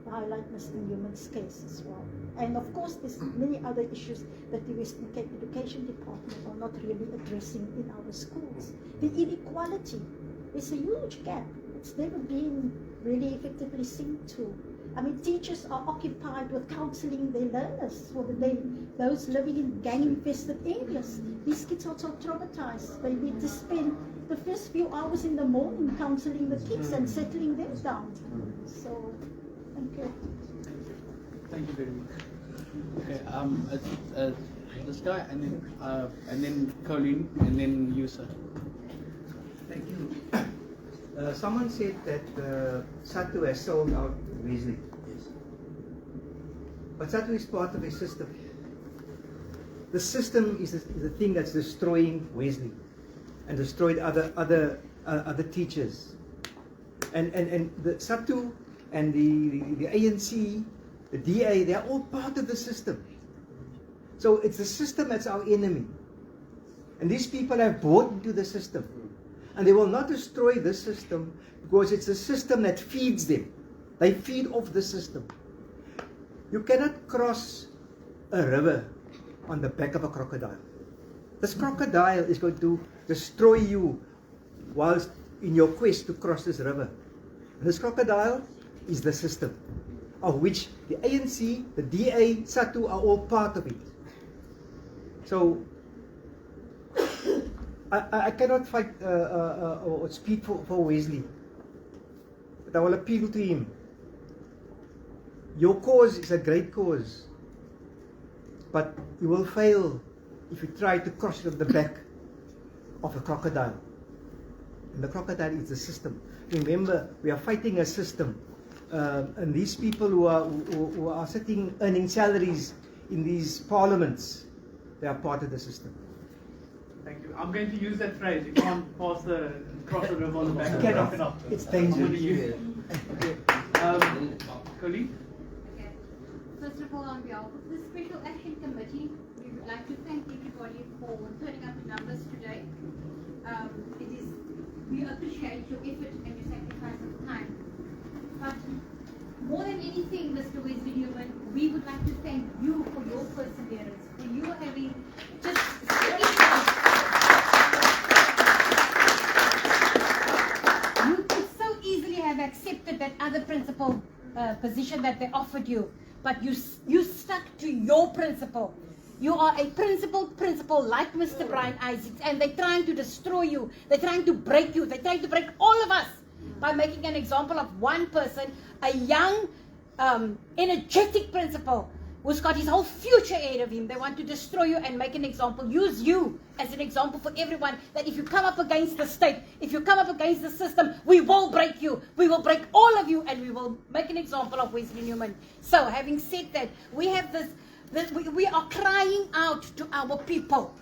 highlight Mr. Newman's case as well. And of course, there's many other issues that the Western Cape Education Department are not really addressing in our schools. The inequality is a huge gap. It's never been really effectively seen to. I mean, teachers are occupied with counseling their learners, or those living in gang-infested areas. These kids are so traumatized. They need to spend the first few hours in the morning counseling the kids and settling them down. So, thank you. Thank you very much. Okay, this guy, and then Colleen, and then you, sir. Thank you. Someone said that SATU has sold out Wesley. Yes. But SATU is part of a system. The system is the thing that's destroying Wesley and destroyed other teachers. And the SATU and the ANC, the DA, they are all part of the system. So it's the system that's our enemy. And these people have bought into the system. And they will not destroy this system because it's a system that feeds them. They feed off the system. You cannot cross a river on the back of a crocodile. This crocodile is going to destroy you whilst in your quest to cross this river. And this crocodile is the system, of which the ANC, the DA, SATU are all part of it. So, I cannot fight or speak for Wesley, but I will appeal to him. Your cause is a great cause, but you will fail if you try to cross it on the back of a crocodile. And the crocodile is the system. Remember, we are fighting a system, and these people who are sitting earning salaries in these parliaments, they are part of the system. Thank you. I'm going to use that phrase. You can't cross the river on the back. You cannot. It's dangerous. I'm going to use it. Okay. Colleen? Okay. First of all, on behalf of the Special Action Committee, we would like to thank everybody for turning up in numbers today. We appreciate your effort and your sacrifice of time. But more than anything, Mr. Wesley Neumann, we would like to thank you for your perseverance, for you having just you could so easily have accepted position that they offered you, but you stuck to your principle. You are a principle like Mr. Brian Isaacs, and they're trying to destroy you. They're trying to break you. They're trying to break all of us by making an example of one person, a young, energetic principal who's got his whole future ahead of him. They want to destroy you and make an example, use you as an example for everyone, that if you come up against the state, if you come up against the system, we will break you. We will break all of you, and we will make an example of Wesley Neumann. So, having said that, we have we are crying out to our people.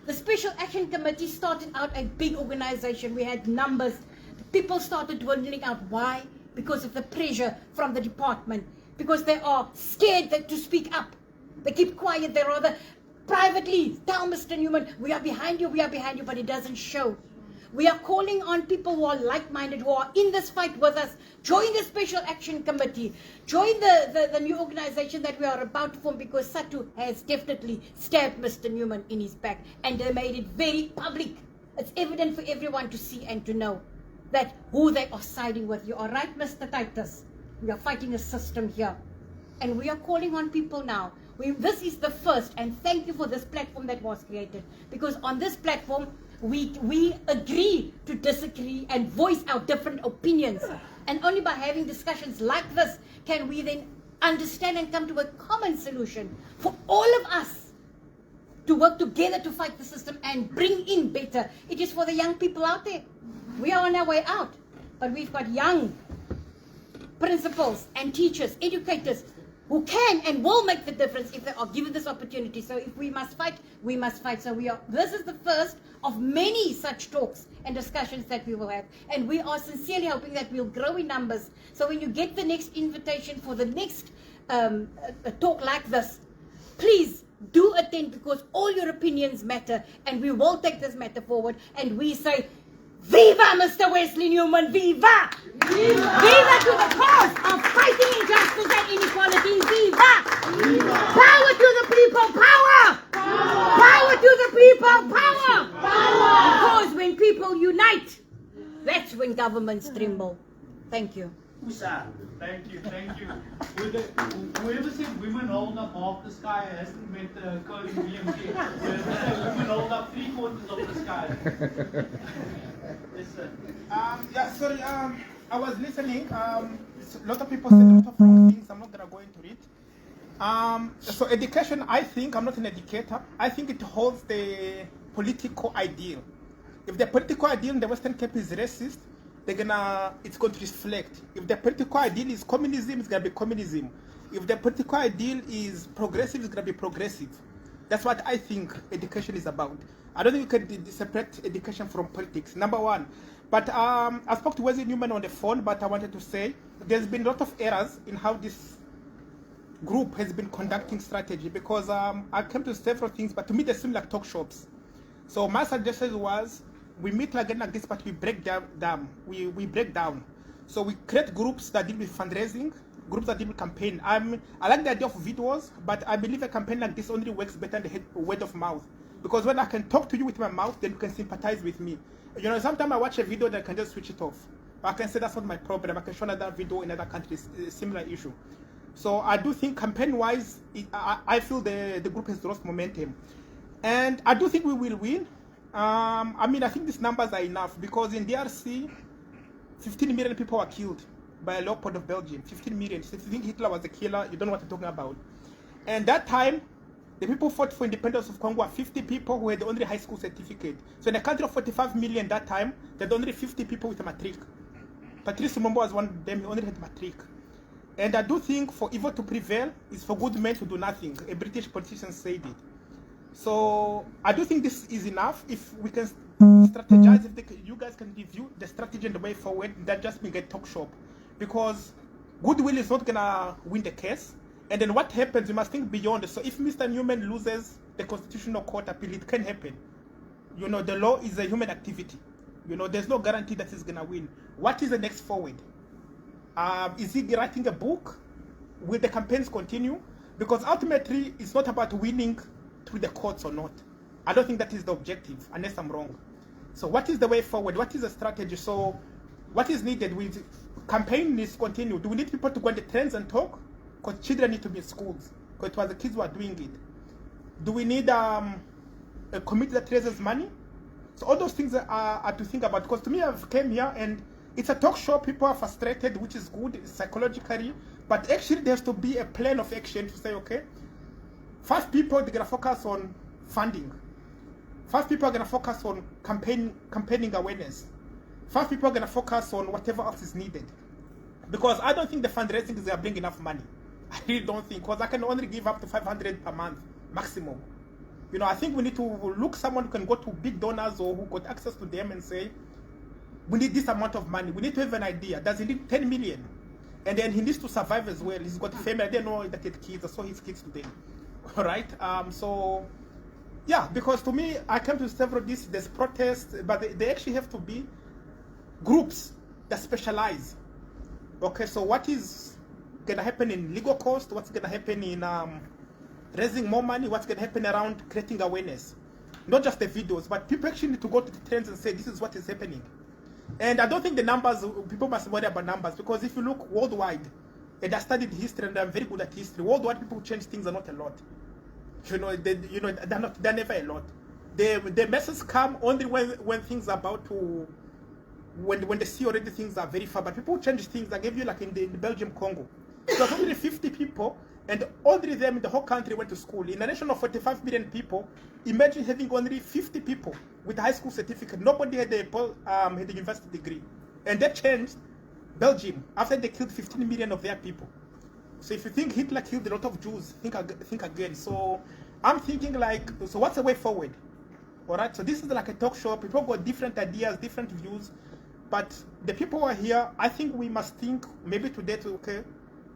The Special Action Committee started out a big organization. We had numbers. People started dwindling out. Why? Because of the pressure from the department. Because they are scared to speak up. They keep quiet. They rather privately tell Mr. Neumann, we are behind you, but it doesn't show. We are calling on people who are like-minded, who are in this fight with us. Join the Special Action Committee. Join the new organization that we are about to form, because Satu has definitely stabbed Mr. Neumann in his back, and they made it very public. It's evident for everyone to see and to know that who they are siding with. You are right, Mr. Titus. We are fighting a system here. And we are calling on people now. This is the first, and thank you for this platform that was created. Because on this platform, we agree to disagree and voice our different opinions. And only by having discussions like this can we then understand and come to a common solution for all of us to work together to fight the system and bring in better. It is for the young people out there. We are on our way out, but we've got young principals and teachers, educators, who can and will make the difference if they are given this opportunity. So if we must fight, we must fight. So this is the first of many such talks and discussions that we will have. And we are sincerely hoping that we'll grow in numbers. So when you get the next invitation for the next talk like this, please do attend, because all your opinions matter, and we will take this matter forward. And we say, Viva Mr. Wesley Neumann, viva! Viva! Viva to the cause of fighting injustice and inequality, viva! Viva! Power to the people, power! Power to the people, power! Because when people unite, that's when governments tremble. Thank you. Thank you. Whoever said women hold up half the sky hasn't met Colin Williams yet. Women hold up 3/4 of the sky. Yes, sir. Sorry, I was listening. A lot of people said a lot of wrong things. I'm not going to go into it. So education, I think, I'm not an educator, I think it holds the political ideal. If the political ideal in the Western Cape is racist, it's going to reflect. If the political ideal is communism, it's going to be communism. If the political ideal is progressive, it's going to be progressive. That's what I think education is about. I don't think you can separate education from politics, number one. But I spoke to Wesley Neumann on the phone, but I wanted to say there's been a lot of errors in how this group has been conducting strategy, because I came to several things, but to me they seem like talk shops. So my suggestion was, we meet again like this, but we break down. We break down. So we create groups that deal with fundraising, groups that deal with campaign. I like the idea of videos, but I believe a campaign like this only works better than the word of mouth. Because when I can talk to you with my mouth, then you can sympathize with me. You know, sometimes I watch a video that I can just switch it off. I can say that's not my problem. I can show another video in other countries, a similar issue. So I do think campaign-wise, I feel the group has lost momentum. And I do think we will win. I think these numbers are enough, because in DRC, 15 million people were killed by a Leopold of Belgium. 15 million. So if you think Hitler was a killer, you don't know what I'm talking about. And that time, the people fought for independence of Congo were 50 people who had only high school certificate. So in a country of 45 million that time, there were only 50 people with a matric. Patrice Lumumba was one of them, he only had matric. And I do think for evil to prevail, it's for good men to do nothing. A British politician said it. So I do think this is enough. If we can strategize, you guys can review the strategy and the way forward, that just being a talk shop. Because goodwill is not going to win the case. And then what happens, we must think beyond. So if Mr. Neumann loses the Constitutional Court appeal, it can happen. You know, the law is a human activity. You know, there's no guarantee that he's going to win. What is the next forward? Is he writing a book? Will the campaigns continue? Because ultimately, it's not about winning through the courts or not. I don't think that is the objective, unless I'm wrong. So what is the way forward? What is the strategy? So What is needed with campaign needs to continue. Do we need people to go on the trains and talk? Because children need to be in schools. Because it was the kids who are doing it. Do we need a committee that raises money? So all those things are to think about. Because to me, I've came here and it's a talk show. People are frustrated, which is good psychologically. But actually, there has to be a plan of action to say, okay, 5 people, they're going to focus on funding. 5 people are going to focus on campaigning awareness. 5 people are going to focus on whatever else is needed. Because I don't think the fundraising is going to bring enough money. I really don't think. Because I can only give up to 500 per month, maximum. You know, I think we need to look someone who can go to big donors or who got access to them and say, we need this amount of money. We need to have an idea. Does he need 10 million? And then he needs to survive as well. He's got a family. I didn't know that he had kids. I saw his kids today. All right? So, yeah, because to me, I came to several of these, there's protests, but they actually have to be groups that specialize. Okay, so what is going to happen in legal cost? What's going to happen in raising more money? What's going to happen around creating awareness? Not just the videos, but people actually need to go to the trends and say, this is what is happening. And I don't think the numbers, people must worry about numbers, because if you look worldwide, and I studied history and I'm very good at history, worldwide people change things are not a lot. You know, they're never a lot. The messes come only when things are about to, when they see already things are very far. But people change things. I gave you like in the Belgium Congo. There was only 50 people, and only them in the whole country went to school. In a nation of 45 million people, imagine having only 50 people with a high school certificate. Nobody had a university degree. And that changed Belgium after they killed 15 million of their people. So if you think Hitler killed a lot of Jews, think again. So I'm thinking like, so what's the way forward? All right, so this is like a talk show. People got different ideas, different views. But the people who are here, I think we must think maybe today to, okay,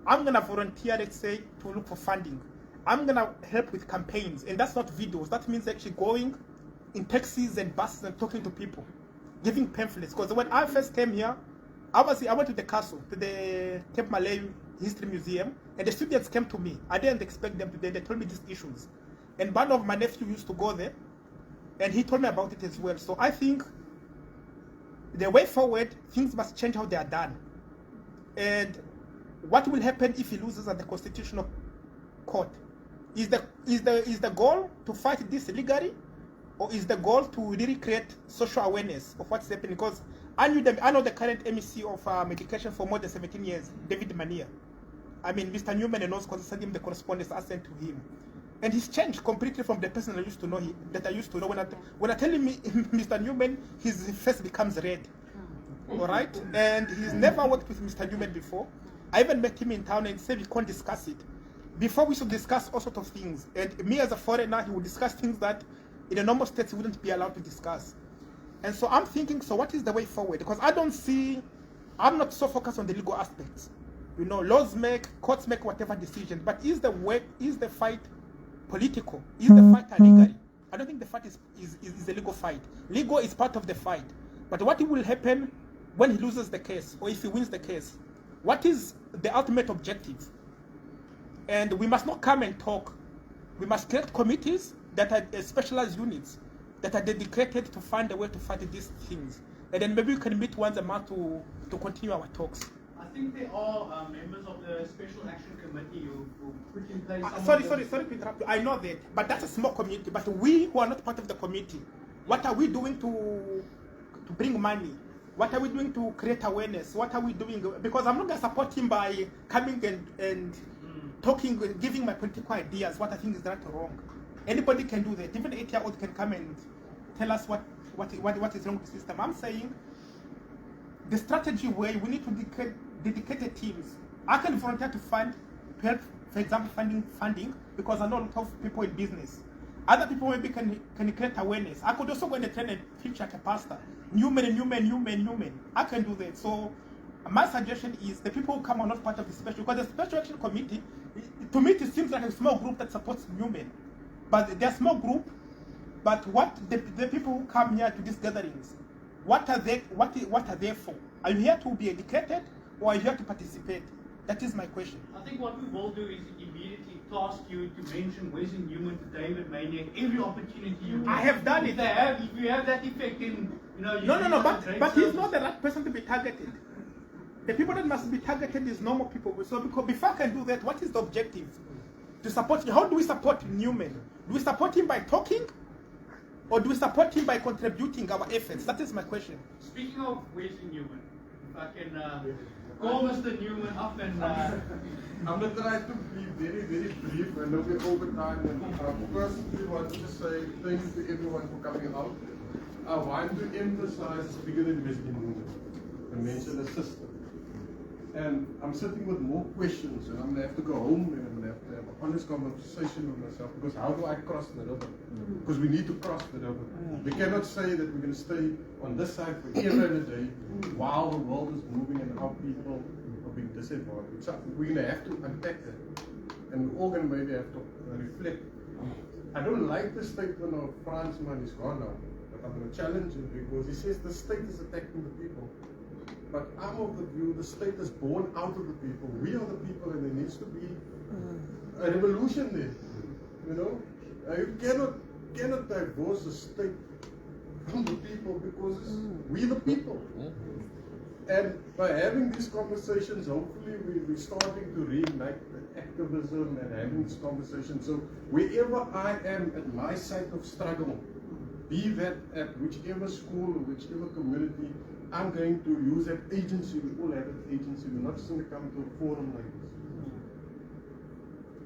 I'm going to volunteer, let's say, to look for funding. I'm going to help with campaigns. And that's not videos. That means actually going in taxis and buses and talking to people, giving pamphlets. Because when I first came here, I went to the castle, to the Cape Malay History Museum, and the students came to me. I didn't expect them to. They told me these issues. And one of my nephews used to go there, and he told me about it as well. So I think the way forward, things must change how they are done. And what will happen if he loses at the Constitutional Court? Is the goal to fight this legally, or is the goal to really create social awareness of what's happening? Because I know the current MEC of education for more than 17 years, David Mania. I mean, Mr. Neumann and also sent him the correspondence I sent to him. And he's changed completely from the person I used to know. When I tell him Mr. Neumann, his face becomes red. All right? And he's never worked with Mr. Neumann before. I even met him in town and said we can't discuss it. Before we should discuss all sorts of things. And me as a foreigner, he would discuss things that in a normal state he wouldn't be allowed to discuss. And so I'm thinking, so what is the way forward? Because I'm not so focused on the legal aspects. You know, laws make, courts make whatever decision. But is the fight political? Is the fight a legal? I don't think the fight is a legal fight. Legal is part of the fight. But what will happen when he loses the case, or if he wins the case? What is the ultimate objective? And we must not come and talk. We must create committees that are specialized units that are dedicated to find a way to fight these things. And then maybe we can meet once a month to continue our talks. I think there are members of the Special Action Committee who put in place... Sorry to interrupt you. I know that, but that's a small community. But we who are not part of the committee, what are we doing to bring money? What are we doing to create awareness? What are we doing? Because I'm not going to support him by coming and talking, giving my political ideas, what I think is right or wrong. Anybody can do that. Even an 8-year-old can come and tell us what is wrong with the system. I'm saying the strategy way, we need to dedicate teams. I can volunteer to help, for example, funding, because I know a lot of people in business. Other people maybe can create awareness. I could also go and train and teach like a pastor. Neumann. I can do that. So my suggestion is the people who come are not part of the special, because the Special Action Committee, to me it seems like a small group that supports Neumann. But they're a small group, but what the people who come here to these gatherings, what are they for? Are you here to be educated, or are you here to participate? That is my question. I think what we will do is immediately task you to mention Wesley Neumann to David Maniac every opportunity you get. I have done it. If you have that effect, then No, but he's not the right person to be targeted. The people that must be targeted is normal people. So because before I can do that, what is the objective? To support, how do we support Neumann? Do we support him by talking? Or do we support him by contributing our efforts? That is my question. Speaking of Wesley Neumann, if I can call Mr. Neumann up and... I'm going to try to be very, very brief. I know we're over time. And firstly, I want to say thank you to everyone for coming out. I want to emphasize it's bigger than Wesley Neumann. I mentioned a system. And I'm sitting with more questions, and I'm going to have to go home and I'm going to have to have an honest conversation with myself, because how do I cross the river? Because we need to cross the river. We cannot say that we're going to stay on this side forever and a day while the world is moving and how people are being disadvantaged. So we're going to have to unpack that. And we're all going to maybe have to reflect. I don't like the statement of Fransman is gone now, but I'm going to challenge him because he says the state is attacking the people. But I'm of the view the state is born out of the people. We are the people, and there needs to be a revolution there. You know, you cannot divorce the state from the people, because we the people. And by having these conversations, hopefully we're starting to reignite the activism and having this conversation. So wherever I am at my site of struggle, be that at whichever school or whichever community, I'm going to use that agency. We all have an agency. We're not just going to come to a forum like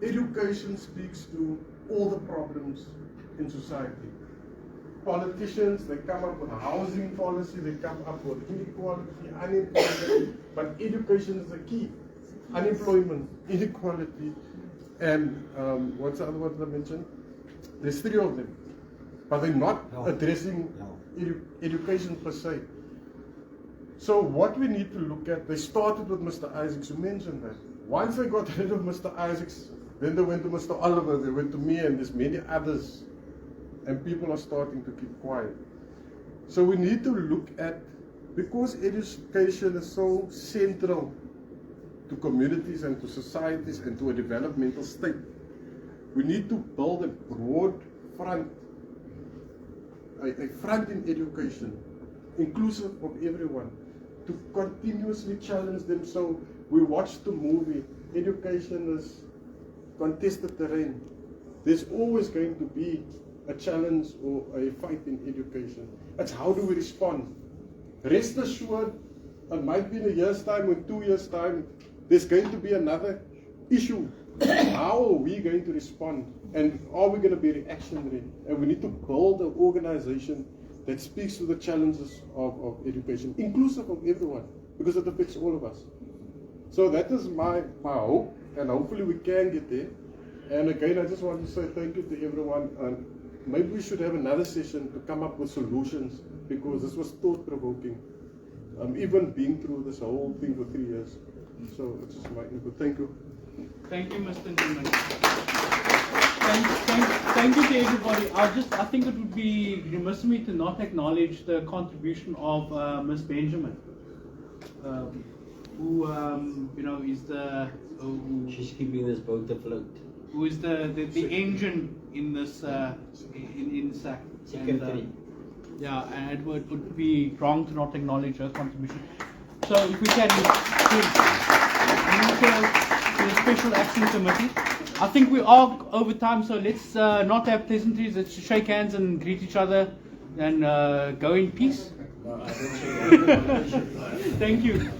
this. Education speaks to all the problems in society. Politicians, they come up with a housing policy, they come up with inequality, unemployment, but education is the key. Unemployment, inequality, and what's the other one I mentioned? There's three of them, but they're not addressing education per se. So what we need to look at, they started with Mr. Isaacs, who mentioned that. Once they got rid of Mr. Isaacs, then they went to Mr. Oliver, they went to me, and there's many others. And people are starting to keep quiet. So we need to look at, because education is so central to communities and to societies and to a developmental state, we need to build a broad front, a front in education, inclusive of everyone, to continuously challenge them. So we watched the movie, education is contested terrain. There's always going to be a challenge or a fight in education. It's how do we respond? Rest assured, it might be in a year's time or 2 years' time, there's going to be another issue. How are we going to respond? And are we going to be reactionary? And we need to build an organization that speaks to the challenges of education, inclusive of everyone, because it affects all of us. So that is my hope, and hopefully we can get there. And again, I just want to say thank you to everyone, and maybe we should have another session to come up with solutions, because this was thought-provoking, even being through this whole thing for 3 years. So it's just my input. Thank you. Thank you, Mr. Neumann. Thank you to everybody. I think it would be remiss of me to not acknowledge the contribution of Ms. Benjamin, who is the she's keeping this boat afloat. Who is the engine in this in SAC. Secretary. And it would be wrong to not acknowledge her contribution. So if we can to the Special Action Committee. I think we are over time, so let's not have pleasantries. Let's shake hands and greet each other and go in peace. Thank you.